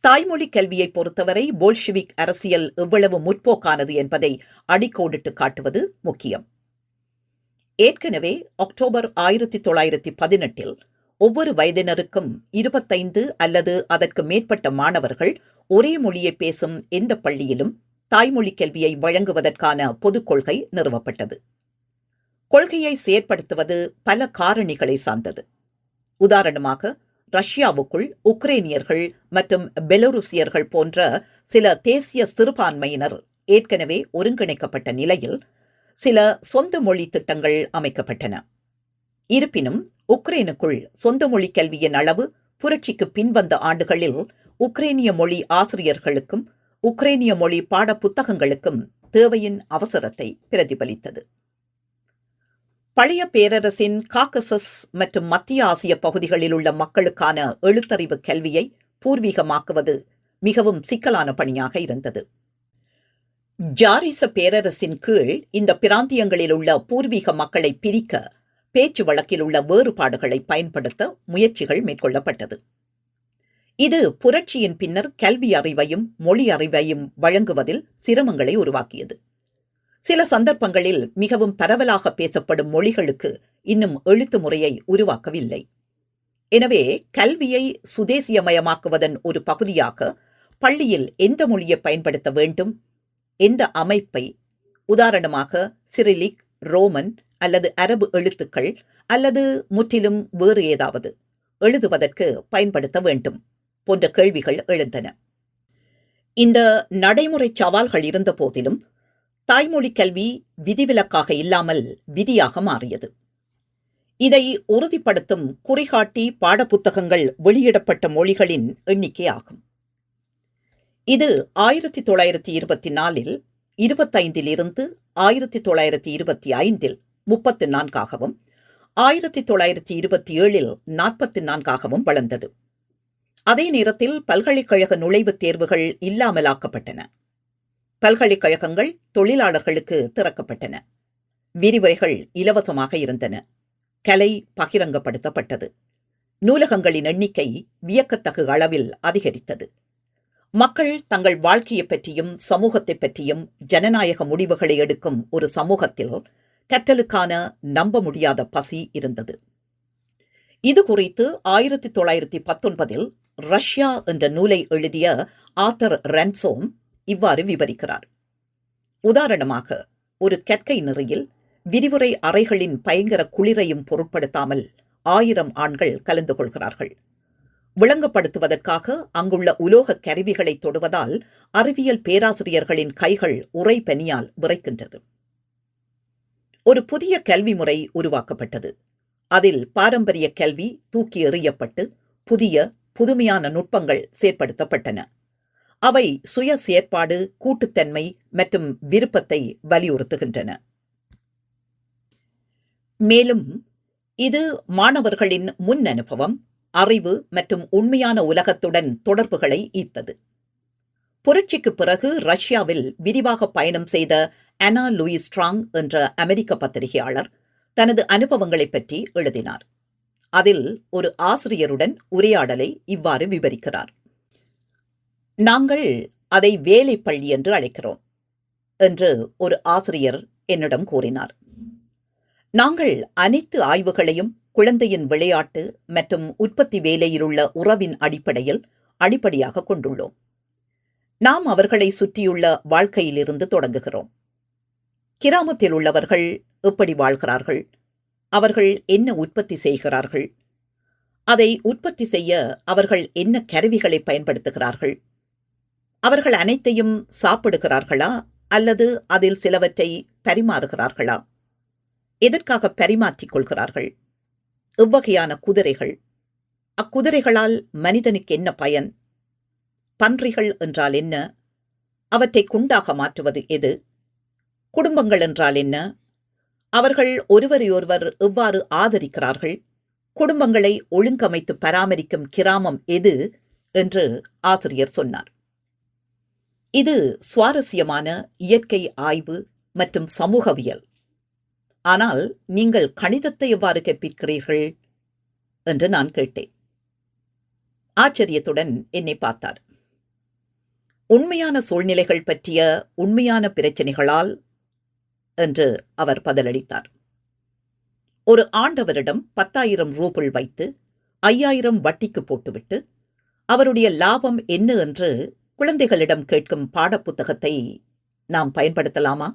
A: தாய்மொழி கல்வியை பொறுத்தவரை போல்ஷிவிக் அரசியல் எவ்வளவு முற்போக்கானது என்பதை அடிக்கோடிட்டு காட்டுவது முக்கியம். ஏற்கனவே அக்டோபர் 1918 ஒவ்வொரு வயதினருக்கும் 25 அல்லது அதற்கு மேற்பட்ட மாணவர்கள் ஒரே மொழியை பேசும் எந்த பள்ளியிலும் தாய்மொழி கல்வியை வழங்குவதற்கான பொதுக் கொள்கை நிறுவப்பட்டது. கொள்கையை செயற்படுத்துவது பல காரணிகளை சார்ந்தது. உதாரணமாக, ரஷ்யாவுக்குள் உக்ரைனியர்கள் மற்றும் பெலருசியர்கள் போன்ற சில தேசிய சிறுபான்மையினர் ஏற்கனவே ஒருங்கிணைக்கப்பட்ட நிலையில் சில சொந்த மொழி திட்டங்கள் அமைக்கப்பட்டன. இருப்பினும் உக்ரைனுக்குள் சொந்த மொழி கல்வியின் அளவு புரட்சிக்கு பின்வந்த ஆண்டுகளில் உக்ரைனிய மொழி ஆசிரியர்களுக்கும் உக்ரைனிய மொழி பாட புத்தகங்களுக்கும் தேவையின் அவசரத்தை பிரதிபலித்தது. பழைய பேரரசின் காக்கசஸ் மற்றும் மத்திய ஆசிய பகுதிகளில் உள்ள மக்களுக்கான எழுத்தறிவு கல்வியை பூர்வீகமாக்குவது மிகவும் சிக்கலான பணியாக இருந்தது. ஜாரிச பேரரசின் கீழ் இந்த பிராந்தியங்களில் உள்ள பூர்வீக மக்களை பிரிக்க பேச்சு வழக்கில் உள்ள வேறுபாடுகளை பயன்படுத்த முயற்சிகள் மேற்கொள்ளப்பட்டது. இது புரட்சியின் பின்னர் கல்வி அறிவையும் மொழி அறிவையும் வழங்குவதில் சிரமங்களை உருவாக்கியது. சில சந்தர்ப்பங்களில் மிகவும் பரவலாக பேசப்படும் மொழிகளுக்கு இன்னும் எழுத்து முறையை உருவாக்கவில்லை. எனவே கல்வியை சுதேசியமயமாக்குவதன் ஒரு பகுதியாக பள்ளியில் எந்த மொழியை பயன்படுத்த வேண்டும், எந்த அமைப்பை, உதாரணமாக சிரிலிக், ரோமன் அல்லது அரபு எழுத்துக்கள் அல்லது முற்றிலும் வேறு ஏதாவது எழுதுவதற்கு பயன்படுத்த வேண்டும் போன்ற கேள்விகள் எழுந்தன. இந்த நடைமுறை சவால்கள் இருந்த போதிலும் தாய்மொழி கல்வி விதிவிலக்காக இல்லாமல் விதியாக மாறியது. இதை உறுதிப்படுத்தும் குறிகாட்டி பாடப்புத்தகங்கள் வெளியிடப்பட்ட மொழிகளின் எண்ணிக்கை ஆகும். இது 1924 25 1925 34 1927 44 வளர்ந்தது. அதே நேரத்தில் பல்கலைக்கழக நுழைவுத் தேர்வுகள் இல்லாமலாக்கப்பட்டன. பல்கலைக்கழகங்கள் தொழிலாளர்களுக்கு திறக்கப்பட்டன. விரிவுரைகள் இலவசமாக இருந்தன. கலை பகிரங்கப்படுத்தப்பட்டது. நூலகங்களின் எண்ணிக்கை வியக்கத்தகு அளவில் அதிகரித்தது. மக்கள் தங்கள் வாழ்க்கையைப் பற்றியும் சமூகத்தைப் பற்றியும் ஜனநாயக முடிவுகளை எடுக்கும் ஒரு சமூகத்தில் கற்றலுக்கான நம்ப முடியாத பசி இருந்தது. இது குறித்து 1919 ரஷ்யா என்ற நூலை எழுதிய ஆத்தர் ரன்சோம் இவ்வாறு விவரிக்கிறார். உதாரணமாக, ஒரு கற்கை நெறியில் விரிவுரை அறைகளின் பயங்கர குளிரையும் பொருட்படுத்தாமல் 1000 ஆண்கள் கலந்து கொள்கிறார்கள். விளங்கப்படுத்துவதற்காக அங்குள்ள உலோக கருவிகளை தொடுவதால் அறிவியல் பேராசிரியர்களின் கைகள் உறை பனியால் விறைக்கின்றது. ஒரு புதிய கல்வி முறை உருவாக்கப்பட்டது. அதில் பாரம்பரிய கல்வி தூக்கி எறியப்பட்டு புதுமையான நுட்பங்கள் செயற்படுத்தப்பட்டன. அவை சுய செயற்பாடு, கூட்டுத்தன்மை மற்றும் விருப்பத்தை வலியுறுத்துகின்றன. மேலும் இது மாணவர்களின் முன் அனுபவம், அறிவு மற்றும் உண்மையான உலகத்துடன் தொடர்புகளை ஈர்த்தது. புரட்சிக்கு பிறகு ரஷ்யாவில் விரிவாக பயணம் செய்த அனா லூயிஸ் ஸ்ட்ராங் என்ற அமெரிக்க பத்திரிகையாளர் தனது அனுபவங்களைப் பற்றி எழுதினார். அதில் ஒரு ஆசிரியருடன் உரையாடலை இவ்வாறு விவரிக்கிறார். நாங்கள் அதை வேலை பள்ளி என்று அழைக்கிறோம் என்று ஒரு ஆசிரியர் என்னிடம் கூறினார். நாங்கள் அனைத்து ஆய்வுகளையும் குழந்தையின் விளையாட்டு மற்றும் உற்பத்தி வேலையிலுள்ள உறவின் அடிப்படையாக கொண்டுள்ளோம். நாம் அவர்களை சுற்றியுள்ள வாழ்க்கையிலிருந்து தொடங்குகிறோம். கிராமத்தில் உள்ளவர்கள் எப்படி வாழ்கிறார்கள், அவர்கள் என்ன உற்பத்தி செய்கிறார்கள், அதை உற்பத்தி செய்ய அவர்கள் என்ன கருவிகளை பயன்படுத்துகிறார்கள், அவர்கள் அனைத்தையும் சாப்பிடுகிறார்களா அல்லது அதில் சிலவற்றை பரிமாறுகிறார்களா, எதற்காக பரிமாற்றிக் கொள்கிறார்கள், எவ்வகையான குதிரைகள், அக்குதிரைகளால் மனிதனுக்கு என்ன பயன், பன்றிகள் என்றால் என்ன, அவற்றை குண்டாக மாற்றுவது எது, குடும்பங்கள் என்றால் என்ன, அவர்கள் ஒருவரையொருவர் எவ்வாறு ஆதரிக்கிறார்கள், குடும்பங்களை ஒழுங்கமைத்து பராமரிக்கும் கிராமம் எது என்று ஆசிரியர் சொன்னார். இது சுவாரஸ்யமான இயற்கை ஆய்வு மற்றும் சமூகவியல். ஆனால் நீங்கள் கணிதத்தை எவ்வாறு கற்பிக்கிறீர்கள் என்று நான் கேட்டேன். ஆச்சரியத்துடன் என்னை பார்த்தார். உண்மையான சூழ்நிலைகள் பற்றிய உண்மையான பிரச்சனைகளால் என்று அவர் பதிலளித்தார். ஒரு ஆண்டவரிடம் 10,000 ரூபிள் வைத்து 5,000 வட்டிக்கு போட்டுவிட்டு அவருடைய லாபம் என்ன என்று குழந்தைகளிடம் கேட்கும் பாடப்புத்தகத்தை நாம் பயன்படுத்தலாமா?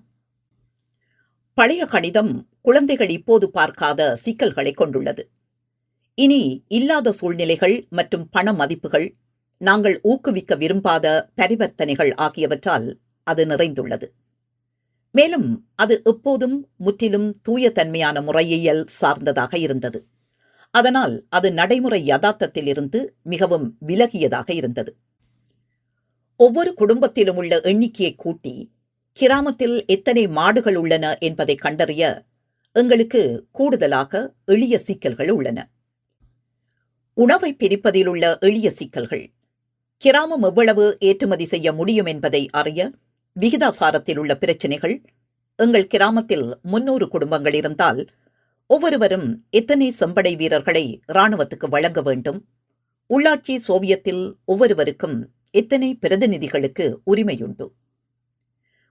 A: பழைய கணிதம் குழந்தைகள் இப்போது பார்க்காத சிக்கல்களை கொண்டுள்ளது. இனி இல்லாத சூழ்நிலைகள் மற்றும் பண மதிப்புகள், நாங்கள் ஊக்குவிக்க விரும்பாத பரிவர்த்தனைகள் ஆகியவற்றால் அது நிறைந்துள்ளது. மேலும் அது எப்போதும் முற்றிலும் தூய தன்மையான முறையியல் சார்ந்ததாக இருந்தது. அதனால் அது நடைமுறை யதார்த்தத்தில் இருந்து மிகவும் விலகியதாக இருந்தது. ஒவ்வொரு குடும்பத்திலும் உள்ள எண்ணிக்கையை கூட்டி கிராமத்தில் எத்தனை மாடுகள் உள்ளன என்பதை கண்டறிய எங்களுக்கு கூடுதலாக எளிய சிக்கல்கள் உள்ளன. உணவை பிரிப்பதில் உள்ள எளிய சிக்கல்கள், கிராமம் எவ்வளவு ஏற்றுமதி செய்ய முடியும் என்பதை அறிய விகிதாசாரத்தில் உள்ள பிரச்சினைகள், எங்கள் கிராமத்தில் 300 குடும்பங்கள் இருந்தால் ஒவ்வொருவரும் எத்தனை செம்படை வீரர்களை இராணுவத்துக்கு வழங்க வேண்டும், உள்ளாட்சி சோவியத்தில் ஒவ்வொருவருக்கும் எத்தனை பிரதிநிதிகளுக்கு உரிமையுண்டு,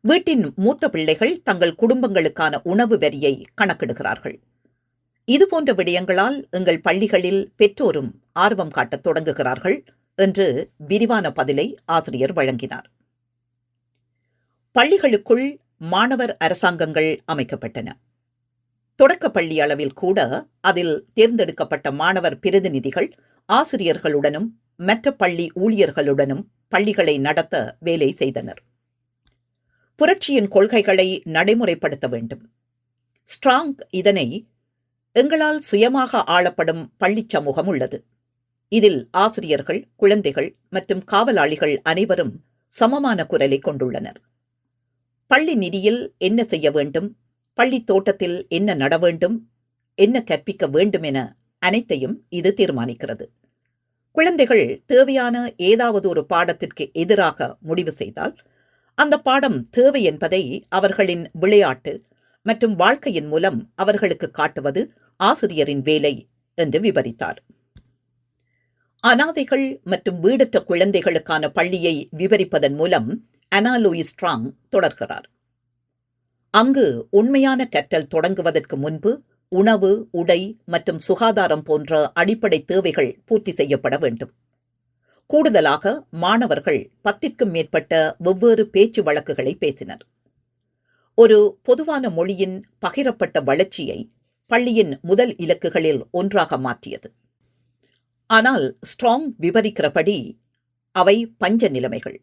A: வீட்டின் மூத்த பிள்ளைகள் தங்கள் குடும்பங்களுக்கான உணவு வரியை கணக்கிடுகிறார்கள். இதுபோன்ற விடயங்களால் எங்கள் பள்ளிகளில் பெற்றோரும் ஆர்வம் காட்டத் தொடங்குகிறார்கள் என்று விரிவான பதிலை ஆசிரியர் வழங்கினார். பள்ளிகளுக்குள் மாணவர் அரசாங்கங்கள் அமைக்கப்பட்டன. தொடக்கப்பள்ளி அளவில் கூட அதில் தேர்ந்தெடுக்கப்பட்ட மாணவர் பிரதிநிதிகள் ஆசிரியர்களுடனும் மற்ற பள்ளி ஊழியர்களுடனும் பள்ளிகளை நடத்த வேலை செய்தனர். புரட்சியின் கொள்கைகளை நடைமுறைப்படுத்த வேண்டும். ஸ்ட்ராங் இதனை எங்களால் சுயமாக ஆளப்படும் பள்ளி சமூகம் உள்ளது. இதில் ஆசிரியர்கள், குழந்தைகள் மற்றும் காவலாளிகள் அனைவரும் சமமான குரலை கொண்டுள்ளனர். பள்ளி நிதியில் என்ன செய்ய வேண்டும், பள்ளி தோட்டத்தில் என்ன நட வேண்டும், என்ன கற்பிக்க வேண்டும் என அனைத்தையும் இது தீர்மானிக்கிறது. குழந்தைகள் தேவையான ஏதாவது ஒரு பாடத்திற்கு எதிராக முடிவு செய்தால் அந்த பாடம் தேவை என்பதை அவர்களின் விளையாட்டு மற்றும் வாழ்க்கையின் மூலம் அவர்களுக்கு காட்டுவது ஆசிரியரின் வேலை என்று விவரித்தார். அனாதைகள் மற்றும் வீடற்ற குழந்தைகளுக்கான பள்ளியை விவரிப்பதன் மூலம் அனா லூயிஸ் ஸ்ட்ராங் தொடர்கிறார். அங்கு உண்மையான கற்றல் தொடங்குவதற்கு முன்பு உணவு, உடை மற்றும் சுகாதாரம் போன்ற அடிப்படை தேவைகள் பூர்த்தி செய்யப்பட வேண்டும். கூடுதலாக மாணவர்கள் 10க்கும் மேற்பட்ட வெவ்வேறு பேச்சு வழக்குகளை பேசினர். ஒரு பொதுவான மொழியின் பகிரப்பட்ட வளர்ச்சியை பள்ளியின் முதல் இலக்குகளில் ஒன்றாக மாற்றியது. ஆனால் ஸ்ட்ராங் விவரிக்கிறபடி அவை பஞ்ச நிலைமைகள்.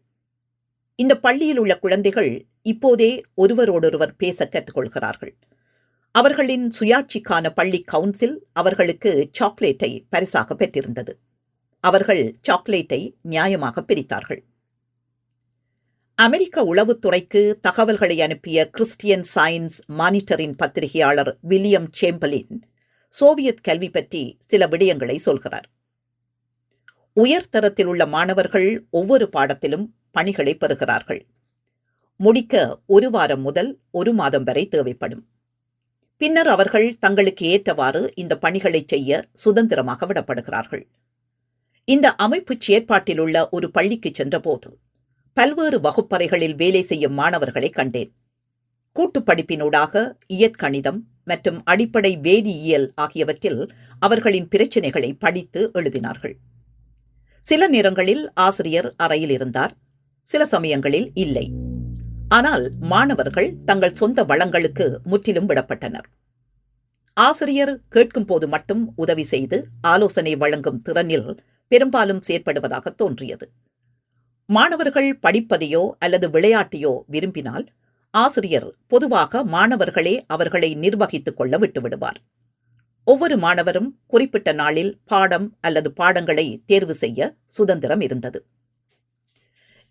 A: இந்த பள்ளியில் உள்ள குழந்தைகள் இப்போதே ஒருவரோடொருவர் பேச கற்றுக்கொள்கிறார்கள். அவர்களின் சுயாட்சிக்கான பள்ளி கவுன்சில் அவர்களுக்கு சாக்லேட்டை பரிசாக பெற்றிருந்தது. அவர்கள் சாக்லேட்டை நியாயமாக பிரித்தார்கள். அமெரிக்க உளவுத்துறைக்கு தகவல்களை அனுப்பிய கிறிஸ்டியன் சயின்ஸ் மானிட்டரின் பத்திரிகையாளர் வில்லியம் சேம்பலின் சோவியத் கல்வி பற்றி சில விடயங்களை சொல்கிறார். உயர்தரத்தில் உள்ள மாணவர்கள் ஒவ்வொரு பாடத்திலும் பணிகளை பெறுகிறார்கள். முடிக்க 1 வாரம் முதல் 1 மாதம் வரை தேவைப்படும். பின்னர் அவர்கள் தங்களுக்கு ஏற்றவாறு இந்த பணிகளை செய்ய சுதந்திரமாக விடப்படுகிறார்கள். இந்த அமைப்பு செயற்பாட்டில் உள்ள ஒரு பள்ளிக்கு சென்றபோது பல்வேறு வகுப்பறைகளில் வேலை செய்யும் மாணவர்களை கண்டேன். கூட்டுப் படிப்பினூடாக இயற்கணிதம் மற்றும் அடிப்படை வேதியியல் ஆகியவற்றில் அவர்களின் பிரச்சினைகளை படித்து எழுதினார்கள். சில நேரங்களில் ஆசிரியர் அறையில் இருந்தார், சில சமயங்களில் இல்லை. ஆனால் மாணவர்கள் தங்கள் சொந்த வளங்களுக்கு முற்றிலும் விடப்பட்டனர். ஆசிரியர் கேட்கும் போது மட்டும் உதவி செய்து ஆலோசனை வழங்கும் திறனில் பெரும்பாலும் செயற்படுவதாக தோன்றியது. மாணவர்கள் படிப்பதையோ அல்லது விளையாட்டையோ விரும்பினால் ஆசிரியர் பொதுவாக மாணவர்களே அவர்களை நிர்வகித்துக் கொள்ள விட்டுவிடுவார். ஒவ்வொரு மாணவரும் குறிப்பிட்ட நாளில் பாடம் அல்லது பாடங்களை தேர்வு செய்ய சுதந்திரம் இருந்தது.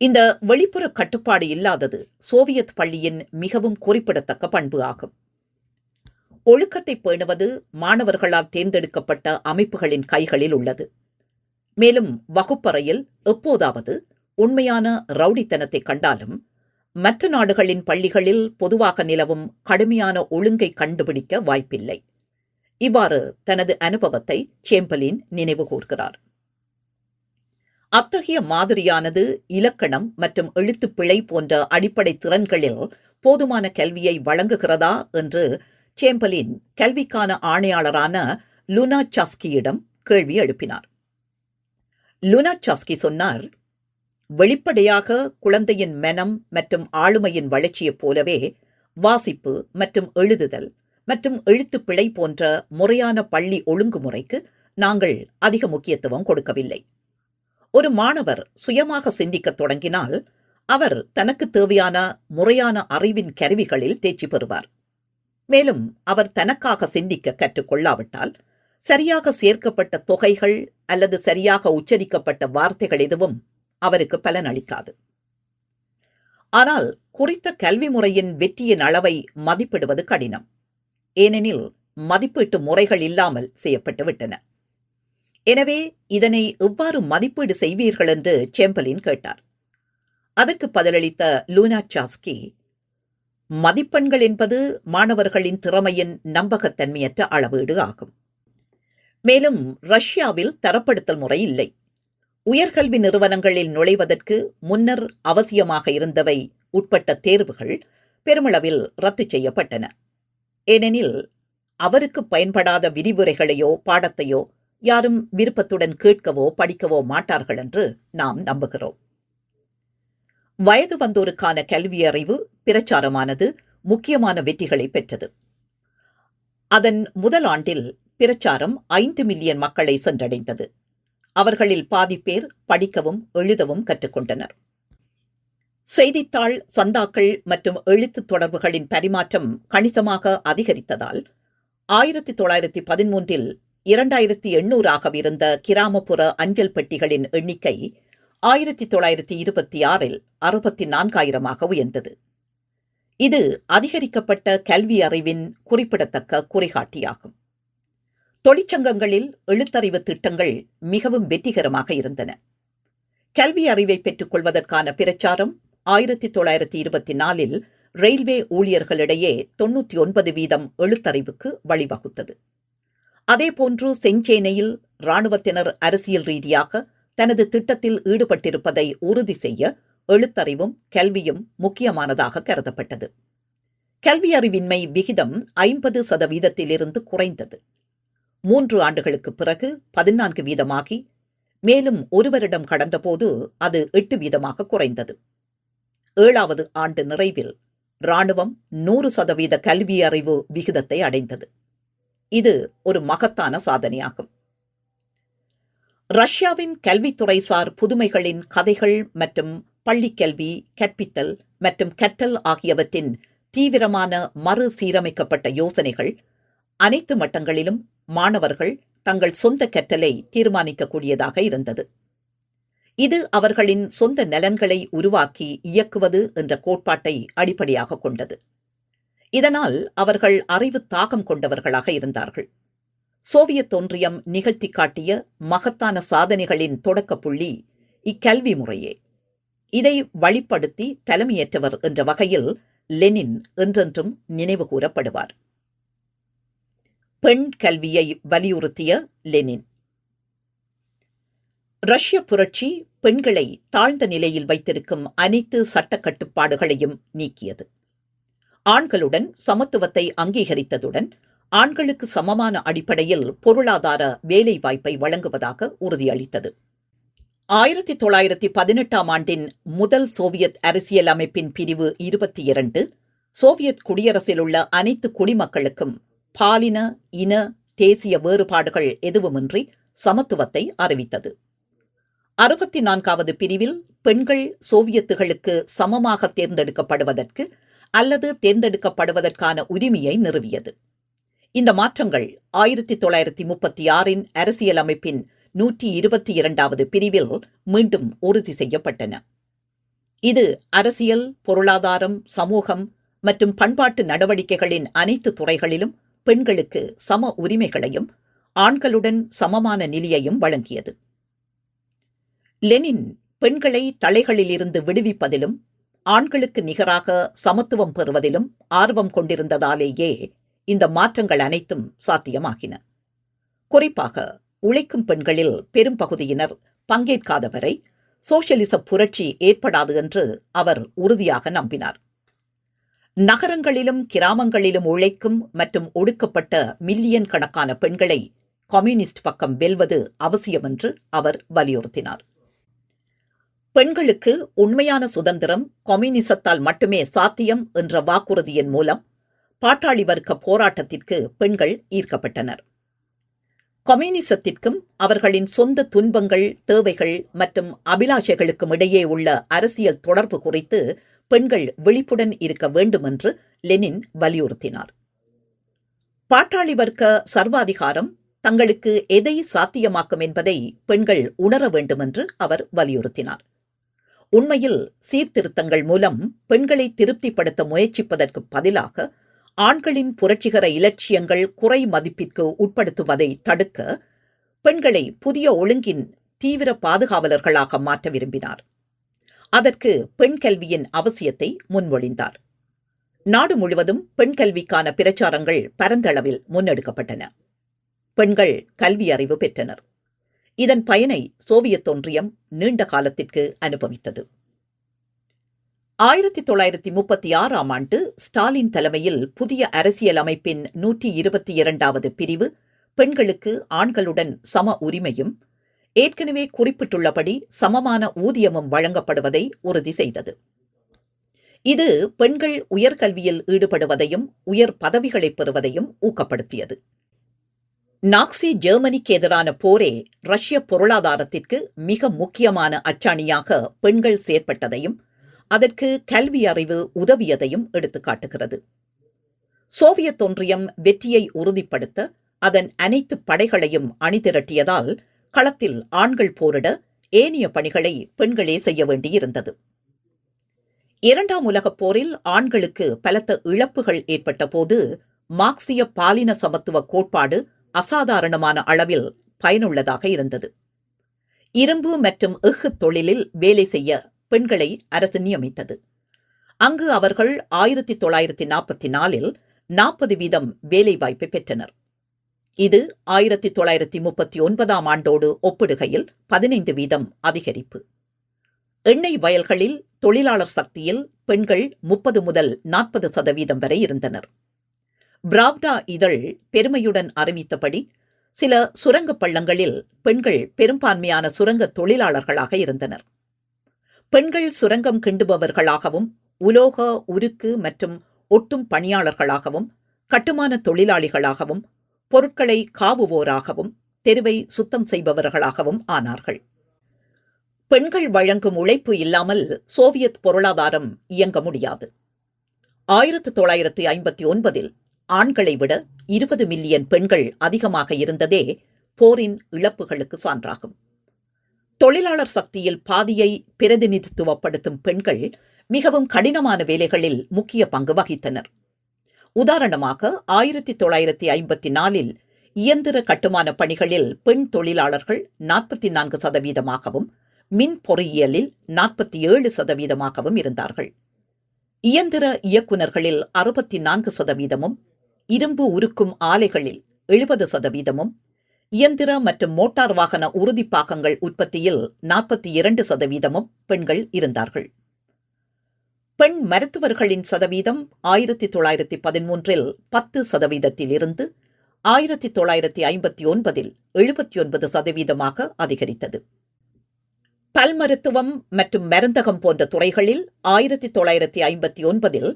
A: இந்த வெளிப்புற கட்டுப்பாடு இல்லாதது சோவியத் பள்ளியின் மிகவும் குறிப்பிடத்தக்க பண்பு ஆகும். ஒழுக்கத்தை பேணுவது மாணவர்களால் தேர்ந்தெடுக்கப்பட்ட அமைப்புகளின் கைகளில் உள்ளது. மேலும் வகுப்பறையில் எப்போதாவது உண்மையான ரவுடித்தனத்தை கண்டாலும் மற்ற நாடுகளின் பள்ளிகளில் பொதுவாக நிலவும் கடுமையான ஒழுங்கை கண்டுபிடிக்க வாய்ப்பில்லை. இவ்வாறு தனது அனுபவத்தை சேம்பலின் நினைவு கூர்கிறார். அத்தகைய மாதிரியானது இலக்கணம் மற்றும் எழுத்துப்பிழை போன்ற அடிப்படை திறன்களில் போதுமான கல்வியை வழங்குகிறதா என்று சேம்பலின் கல்விக்கான ஆணையாளரான லுனாசாஸ்கியிடம் கேள்வி எழுப்பினார். லுனாசாஸ்கி சொன்னார், வெளிப்படையாக குழந்தையின் மனம் மற்றும் ஆளுமையின் வளர்ச்சியைப் போலவே வாசிப்பு மற்றும் எழுதுதல் மற்றும் எழுத்துப்பிழை போன்ற முறையான பள்ளி ஒழுங்குமுறைக்கு நாங்கள் அதிக முக்கியத்துவம் கொடுக்கவில்லை. ஒரு மாணவர் சுயமாக சிந்திக்கத் தொடங்கினால் அவர் தனக்கு தேவையான முறையான அறிவின் கருவிகளில் தேர்ச்சி பெறுவார். மேலும் அவர் தனக்காக சிந்திக்க கற்றுக்கொள்ளாவிட்டால் சரியாக சேர்க்கப்பட்ட தொகைகள் அல்லது சரியாக உச்சரிக்கப்பட்ட வார்த்தைகள் எதுவும் அவருக்கு பலனளிக்காது. ஆனால் குறித்த கல்வி முறையின் வெற்றியின் அளவை மதிப்பிடுவது கடினம். ஏனெனில் மதிப்பீட்டு முறைகள் இல்லாமல் செய்யப்பட்டுவிட்டன. எனவே இதனை எவ்வாறு மதிப்பீடு செய்வீர்கள் என்று சேம்பலின் கேட்டார். அதற்கு பதிலளித்த லுனாசாஸ்கி, மதிப்பெண்கள் என்பது மாணவர்களின் திறமையின் நம்பகத்தன்மையற்ற அளவீடு ஆகும். மேலும் ரஷ்யாவில் தரப்படுத்தல் முறை இல்லை. உயர்கல்வி நிறுவனங்களில் நுழைவதற்கு முன்னர் அவசியமாக இருந்தவை உட்பட்ட தேர்வுகள் பெருமளவில் ரத்து செய்யப்பட்டன. ஏனெனில் அவருக்கு பயன்படாத விரிவுரைகளையோ பாடத்தையோ யாரும் விருப்பத்துடன் கேட்கவோ படிக்கவோ மாட்டார்கள் என்று நாம் நம்புகிறோம். வயது வந்தோருக்கான கல்வியறிவு பிரச்சாரமானது முக்கியமான வெற்றிகளை பெற்றது. அதன் முதல் ஆண்டில் பிரச்சாரம் 5 மில்லியன் மக்களை சென்றடைந்தது. அவர்களில் பாதி பேர் படிக்கவும் எழுதவும் கற்றுக்கொண்டனர். செய்தித்தாள், சந்தாக்கள் மற்றும் எழுத்து தொடர்புகளின் பரிமாற்றம் கணிசமாக அதிகரித்ததால் 1913இல் 2800 இருந்த கிராமப்புற அஞ்சல் பெட்டிகளின் எண்ணிக்கை 1926இல் 64,000 உயர்ந்தது. இது அதிகரிக்கப்பட்ட கல்வி அறிவின் குறிப்பிடத்தக்க குறிகாட்டியாகும். தொழிற்சங்கங்களில் எழுத்தறிவு திட்டங்கள் மிகவும் வெற்றிகரமாக இருந்தன. கல்வி அறிவை பெற்றுக் கொள்வதற்கான பிரச்சாரம் 1924இல் ரயில்வே ஊழியர்களிடையே 99% எழுத்தறிவுக்கு வழிவகுத்தது. அதேபோன்று செஞ்சேனையில் இராணுவத்தினர் அரசியல் ரீதியாக தனது திட்டத்தில் ஈடுபட்டிருப்பதை உறுதி செய்ய எழுத்தறிவும் கல்வியும் முக்கியமானதாக கருதப்பட்டது. கல்வி அறிவின்மை விகிதம் 50% குறைந்தது. 3 ஆண்டுகளுக்கு பிறகு 14% மேலும் 1 வருடம் கடந்தபோது அது 8% குறைந்தது. 7வது ஆண்டு நிறைவில் இராணுவம் 100% கல்வி அறிவு விகிதத்தை அடைந்தது. இது ஒரு மகத்தான சாதனையாகும். ரஷ்யாவின் கல்வித்துறைசார் புதுமைகளின் கதைகள் மற்றும் பள்ளிக்கல்வி, கற்பித்தல் மற்றும் கற்றல் ஆகியவற்றின் தீவிரமான மறுசீரமைக்கப்பட்ட யோசனைகள் அனைத்து மட்டங்களிலும் மாணவர்கள் தங்கள் சொந்த கற்றலை தீர்மானிக்கக்கூடியதாக இருந்தது. இது அவர்களின் சொந்த நலன்களை உருவாக்கி இயக்குவது என்ற கோட்பாட்டை அடிப்படையாக கொண்டது. இதனால் அவர்கள் அறிவு தாகம் கொண்டவர்களாக இருந்தார்கள். சோவியத் ஒன்றியம் நிகழ்த்தி காட்டிய மகத்தான சாதனைகளின் தொடக்க புள்ளி இக்கல்வி முறையே. இதை வழிப்படுத்தி தலைமையேற்றவர் என்ற வகையில் லெனின் என்றென்றும் நினைவு கூறப்படுவார். பெண் கல்வியை வலியுறுத்திய லெனின். ரஷ்ய புரட்சி பெண்களை தாழ்ந்த நிலையில் வைத்திருக்கும் அனைத்து சட்ட கட்டுப்பாடுகளையும் நீக்கியது. ஆண்களுடன் சமத்துவத்தை அங்கீகரித்ததுடன் ஆண்களுக்கு சமமான அடிப்படையில் பொருளாதார வேலை வாய்ப்பை வழங்குவதாக உறுதியளித்தது. 1918ஆம் ஆண்டின் முதல் சோவியத் அரசியல் அமைப்பின் பிரிவு 22 சோவியத் குடியரசில் உள்ள அனைத்து குடிமக்களுக்கும் பாலின, இன, தேசிய வேறுபாடுகள் எதுவுமின்றி சமத்துவத்தை அறிவித்தது. 64வது பிரிவில் பெண்கள் சோவியத்துகளுக்கு சமமாக தேர்ந்தெடுக்கப்படுவதற்கு அல்லது தேர்ந்தெடுக்கப்படுவதற்கான உரிமையை நிறுவியது. இந்த மாற்றங்கள் 1936இன் அரசியலமைப்பின் 122வது பிரிவில் மீண்டும் உறுதி செய்யப்பட்டன. இது அரசியல், பொருளாதாரம், சமூகம் மற்றும் பண்பாட்டு நடவடிக்கைகளின் அனைத்து துறைகளிலும் பெண்களுக்கு சம உரிமைகளையும் ஆண்களுடன் சமமான நிலையையும் வழங்கியது. லெனின் பெண்களை தலைகளிலிருந்து விடுவிப்பதிலும் ஆண்களுக்கு நிகராக சமத்துவம் பெறுவதிலும் ஆர்வம் கொண்டிருந்ததாலேயே இந்த மாற்றங்கள் அனைத்தும் சாத்தியமாகின. குறிப்பாக உழைக்கும் பெண்களில் பெரும் பகுதியினர் பங்கேற்காதவரை சோசியலிச புரட்சி ஏற்படாது என்று அவர் உறுதியாக நம்பினார். நகரங்களிலும் கிராமங்களிலும் உழைக்கும் மற்றும் ஒடுக்கப்பட்ட மில்லியன் கணக்கான பெண்களை கம்யூனிஸ்ட் பக்கம் வெல்வது அவசியம் என்று அவர் வலியுறுத்தினார். பெண்களுக்கு உண்மையான சுதந்திரம் கம்யூனிசத்தால் மட்டுமே சாத்தியம் என்ற வாக்குறுதியின் மூலம் பாட்டாளி வர்க்க போராட்டத்திற்கு பெண்கள் ஈர்க்கப்பட்டனர். கம்யூனிசத்திற்கும் அவர்களின் சொந்த துன்பங்கள், தேவைகள் மற்றும் அபிலாஷைகளுக்கும் இடையே உள்ள அரசியல் தொடர்பு குறித்து பெண்கள் விழிப்புடன் இருக்க வேண்டும் என்று லெனின் வலியுறுத்தினார். பாட்டாளி வர்க்க சர்வாதிகாரம் தங்களுக்கு எதை சாத்தியமாக்கும் என்பதை பெண்கள் உணர வேண்டும் என்று அவர் வலியுறுத்தினார். உண்மையில் சீர்திருத்தங்கள் மூலம் பெண்களை திருப்திப்படுத்த முயற்சிப்பதற்கு பதிலாக ஆண்களின் புரட்சிகர இலட்சியங்கள் குறை மதிப்பிற்கு உட்படுத்துவதை தடுக்க பெண்களை புதிய ஒழுங்கின் தீவிர பாதுகாவலர்களாக மாற்ற விரும்பினார். அதற்கு பெண் கல்வியின் அவசியத்தை முன்மொழிந்தார். நாடு முழுவதும் பெண் கல்விக்கான பிரச்சாரங்கள் பரந்தளவில் முன்னெடுக்கப்பட்டன. பெண்கள் கல்வி அறிவு பெற்றனர். இதன் பயனை சோவியத் ஒன்றியம் நீண்ட காலத்திற்கு அனுபவித்தது. 1936ஆம் ஆண்டு ஸ்டாலின் தலைமையில் புதிய அரசியல் அமைப்பின் 122வது பிரிவு பெண்களுக்கு ஆண்களுடன் சம உரிமையும் ஏற்கனவே குறிப்பிட்டுள்ளபடி சமமான ஊதியமும் வழங்கப்படுவதை உறுதி செய்தது. இது பெண்கள் உயர்கல்வியில் ஈடுபடுவதையும் உயர் பதவிகளை பெறுவதையும் ஊக்கப்படுத்தியது. நாக்சி ஜெர்மனிக்கு எதிரான போரே ரஷ்ய பொருளாதாரத்திற்கு மிக முக்கியமான அச்சாணியாக பெண்கள் செயற்பட்டதையும் அதற்கு கல்வி அறிவு உதவியதையும் எடுத்துக்காட்டுகிறது. சோவியத் ஒன்றியம் வெற்றியை உறுதிப்படுத்த அதன் அனைத்து படைகளையும் அணிதிரட்டியதால் களத்தில் ஆண்கள் போரிட ஏனைய பணிகளை பெண்களே செய்ய வேண்டியிருந்தது. 2ஆம் உலகப் போரில் ஆண்களுக்கு பலத்த இழப்புகள் ஏற்பட்ட போது மார்க்சிய பாலின சமத்துவ கோட்பாடு அசாதாரணமான அளவில் பயனுள்ளதாக இருந்தது. இரும்பு மற்றும் எஃகு தொழிலில் வேலை செய்ய பெண்களை அரசு நியமித்தது. அங்கு அவர்கள் 1944இல் 40% வேலைவாய்ப்பை பெற்றனர். இது 1939ஆம் ஆண்டோடு ஒப்பிடுகையில் 15% அதிகரிப்பு. எண்ணெய் வயல்களில் தொழிலாளர் சக்தியில் பெண்கள் 30 முதல் 40% வரை இருந்தனர். பிராவ்டா இதழ் பெருமையுடன் அறிவித்தபடி சில சுரங்க பள்ளங்களில் பெண்கள் பெரும்பான்மையான சுரங்க தொழிலாளர்களாக இருந்தனர். பெண்கள் சுரங்கம் கிண்டுபவர்களாகவும் உலோக, உருக்கு மற்றும் ஒட்டும் பணியாளர்களாகவும் கட்டுமான தொழிலாளிகளாகவும் பொருட்களை காவுவோராகவும் தெருவை சுத்தம் செய்பவர்களாகவும் ஆனார்கள். பெண்கள் வழங்கும் உழைப்பு இல்லாமல் சோவியத் பொருளாதாரம் இயங்க முடியாது. 1959இல் ஆண்களை விட 20 மில்லியன் பெண்கள் அதிகமாக இருந்ததே போரின் இழப்புகளுக்கு சான்றாகும். தொழிலாளர் சக்தியில் பாதியை பிரதிநிதித்துவப்படுத்தும் பெண்கள் மிகவும் கடினமான வேலைகளில் முக்கிய பங்கு வகித்தனர். உதாரணமாக 1954இல் இயந்திர கட்டுமான பணிகளில் பெண் தொழிலாளர்கள் 44%, மின் பொறியியலில் 47%, இருந்தார்கள். இயந்திர இயக்குநர்களில் 64%, இரும்பு உருக்கும் ஆலைகளில் 70%, இயந்திர மற்றும் மோட்டார் வாகன உறுதிப்பாகங்கள் உற்பத்தியில் 42% பெண்கள் இருந்தார்கள். பெண் மருத்துவர்களின் சதவீதம் 1913இல் 10%இருந்து 1959இல் 79%ஆக அதிகரித்தது. பல் மருத்துவம் மற்றும் மருந்தகம் போன்ற துறைகளில் 1959இல்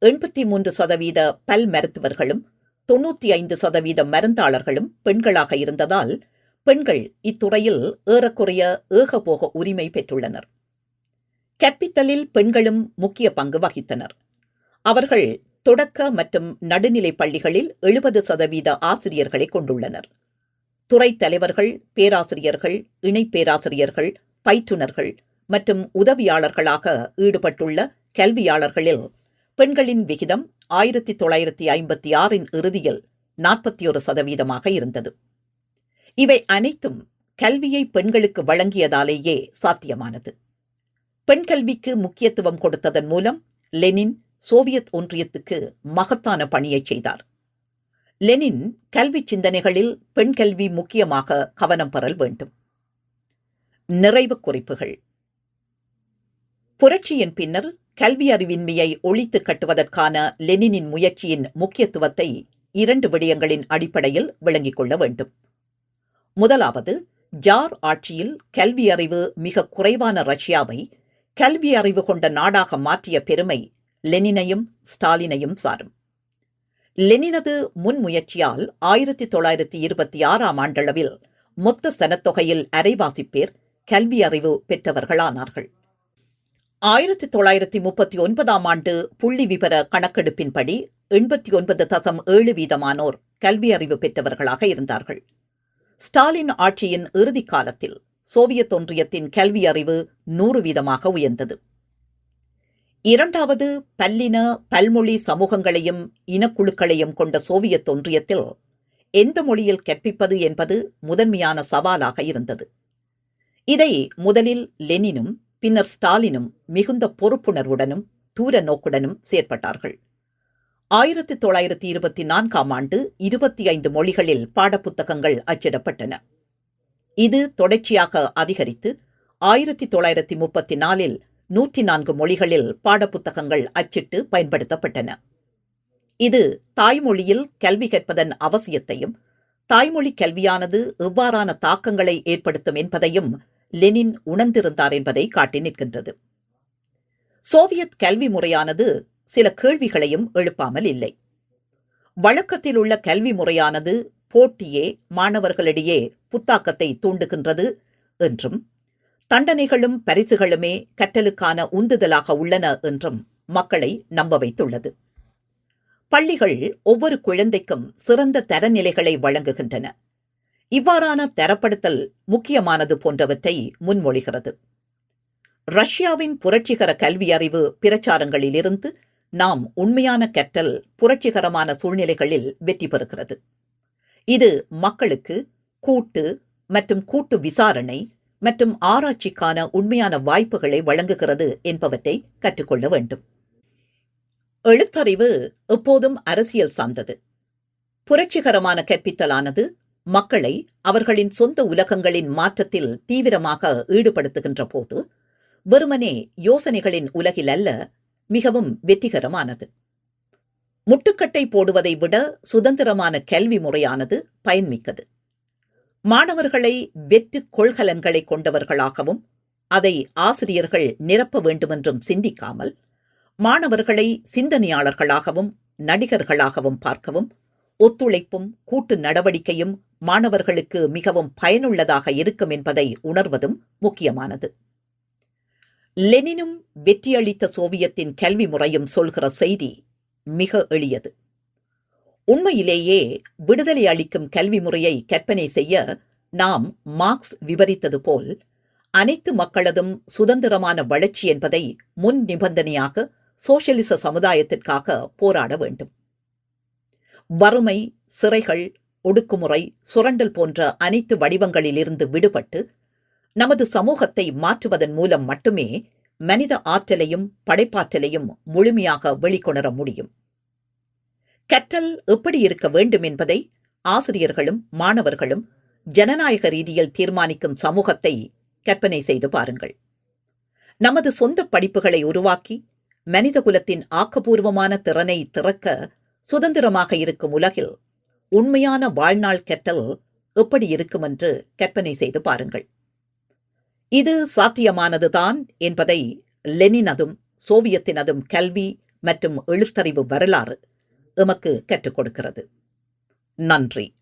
A: 83% பல் மருத்துவர்களும் 95% மருந்தாளர்களும் பெண்களாக இருந்ததால் பெண்கள் இத்துறையில் ஏறக்குறைய ஏகபோக உரிமை பெற்றுள்ளனர். கற்பித்தலில் பெண்களும் முக்கிய பங்கு வகித்தனர். அவர்கள் தொடக்க மற்றும் நடுநிலை பள்ளிகளில் 70% ஆசிரியர்களை கொண்டுள்ளனர். துறை தலைவர்கள், பேராசிரியர்கள், இணை பேராசிரியர்கள், பயிற்றுனர்கள் மற்றும் உதவியாளர்களாக ஈடுபட்டுள்ள கல்வியாளர்களில் பெண்களின் விகிதம் 1956இன் இறுதியில் 41% இருந்தது. இவை அனைத்தும் கல்வியை பெண்களுக்கு வழங்கியதாலேயே சாத்தியமானது. பெண் கல்விக்கு முக்கியத்துவம் கொடுத்ததன் மூலம் லெனின் சோவியத் ஒன்றியத்துக்கு மகத்தான பணியை செய்தார். லெனின் கல்வி சிந்தனைகளில் பெண் கல்வி முக்கியமாக கவனம் பெறல் வேண்டும். நிறைவு குறிப்புகள். புரட்சியின் பின்னர் கல்வி அறிவின்மையை ஒழித்து கட்டுவதற்கான லெனினின் முயற்சியின் முக்கியத்துவத்தை 2 விடயங்களின் அடிப்படையில் விளங்கிக் கொள்ள வேண்டும். முதலாவது, ஜார் ஆட்சியில் கல்வி அறிவு மிக குறைவான ரஷ்யாவை கல்வி அறிவு கொண்ட நாடாக மாற்றிய பெருமை லெனினையும் ஸ்டாலினையும் சாரும். லெனினது முன்முயற்சியால் 1926ஆம் ஆண்டளவில் மொத்த சனத்தொகையில் அரைவாசி பேர் கல்வி அறிவு பெற்றவர்களானார்கள். 1939ஆம் ஆண்டு புள்ளி விவர கணக்கெடுப்பின்படி 89.7% கல்வி அறிவு பெற்றவர்களாக இருந்தார்கள். ஸ்டாலின் ஆட்சியின் இறுதி காலத்தில் சோவியத் ஒன்றியத்தின் கல்வி அறிவு 100% உயர்ந்தது. இரண்டாவது, பல்லின பல்மொழி சமூகங்களையும் இனக்குழுக்களையும் கொண்ட சோவியத் ஒன்றியத்தில் எந்த மொழியில் கற்பிப்பது என்பது முதன்மையான சவாலாக இருந்தது. இதை முதலில் லெனினும் பின்னர் ஸ்டாலினும் மிகுந்த பொறுப்புணர்வுடனும் தூர நோக்குடனும் செயற்பட்டார்கள். 1924ஆம் ஆண்டு 25 மொழிகளில் பாடப்புத்தகங்கள் அச்சிடப்பட்டன. இது தொடர்ச்சியாக அதிகரித்து 1934இல் 104 மொழிகளில் பாடப்புத்தகங்கள் அச்சிட்டு பயன்படுத்தப்பட்டன. இது தாய்மொழியில் கல்வி கற்பதன் அவசியத்தையும் தாய்மொழி கல்வியானது எவ்வாறான தாக்கங்களை ஏற்படுத்தும் என்பதையும் லெனின் உணர்ந்திருந்தார் என்பதை காட்டி நிற்கின்றது. சோவியத் கல்வி முறையானது சில கேள்விகளையும் எழுப்பாமல் இல்லை. வழக்கத்தில் உள்ள கல்வி முறையானது போட்டியே மாணவர்களிடையே புத்தாக்கத்தை தூண்டுகின்றது என்றும் தண்டனைகளும் பரிசுகளுமே கற்றலுக்கான உந்துதலாக உள்ளன என்றும் மக்களை நம்ப வைத்துள்ளது. பள்ளிகள் ஒவ்வொரு குழந்தைக்கும் சிறந்த தரநிலைகளை வழங்குகின்றன. இவ்வாறான தரப்படுத்தல் முக்கியமானது போன்றவற்றை முன்மொழிகிறது. ரஷ்யாவின் புரட்சிகர கல்வி அறிவு பிரச்சாரங்களிலிருந்து நாம் உண்மையான கற்றல் புரட்சிகரமான சூழ்நிலைகளில் வெற்றி பெறுகிறது. இது மக்களுக்கு கூட்டு மற்றும் கூட்டு விசாரணை மற்றும் ஆராய்ச்சிக்கான உண்மையான வாய்ப்புகளை வழங்குகிறது என்பவற்றை கற்றுக்கொள்ள வேண்டும். எழுத்தறிவு எப்போதும் அரசியல் சார்ந்தது. புரட்சிகரமான கற்பித்தலானது மக்களை அவர்களின் சொந்த உலகங்களின் மாற்றத்தில் தீவிரமாக ஈடுபடுத்துகின்ற போது வெறுமனே யோசனைகளின் உலகில் அல்ல, மிகவும் வெற்றிகரமானது. முட்டுக்கட்டை போடுவதை விட சுதந்திரமான கல்வி முறையானது பயன்மிக்கது. மாணவர்களை வெற்று கொள்கலன்களை கொண்டவர்களாகவும் அதை ஆசிரியர்கள் நிரப்ப வேண்டுமென்றும் சிந்திக்காமல் மாணவர்களை சிந்தனையாளர்களாகவும் நடிகர்களாகவும் பார்க்கவும் ஒத்துழைப்பும் கூட்டு நடவடிக்கையும் மாணவர்களுக்கு மிகவும் பயனுள்ளதாக இருக்கும் என்பதை உணர்வதும் முக்கியமானது. லெனினும் வெற்றியளித்த சோவியத்தின் கல்வி முறையும் சொல்கிற செய்தி மிக எளியது. உண்மையிலேயே விடுதலை அளிக்கும் கல்வி முறையை கற்பனை செய்ய நாம் மார்க்ஸ் விவரித்தது போல் அனைத்து மக்களதும் சுதந்திரமான வளர்ச்சி என்பதை முன் நிபந்தனையாக சோசியலிச சமுதாயத்திற்காக போராட வேண்டும். வறுமை, சிறைகள், ஒடுக்குமுறை, சுரண்டல் போன்ற அனைத்து வடிவங்களிலிருந்து விடுபட்டு நமது சமூகத்தை மாற்றுவதன் மூலம் மட்டுமே மனித ஆற்றலையும் படைப்பாற்றலையும் முழுமையாக வெளிக்கொணர முடியும். கற்றல் எப்படி இருக்க வேண்டும் என்பதை ஆசிரியர்களும் மாணவர்களும் ஜனநாயக ரீதியில் தீர்மானிக்கும் சமூகத்தை கற்பனை செய்து பாருங்கள். நமது சொந்த படிப்புகளை உருவாக்கி மனிதகுலத்தின் ஆக்கப்பூர்வமான திறனை திறக்க சுதந்திரமாக இருக்கும் உலகில் உண்மையான வாழ்நாள் கற்றல் எப்படி இருக்கும் என்று கற்பனை செய்து பாருங்கள். இது சாத்தியமானதுதான் என்பதை லெனினதும் சோவியத்தினதும் கல்வி மற்றும் எழுத்தறிவு வரலாறு எமக்கு கற்றுக் கொடுக்கிறது. நன்றி.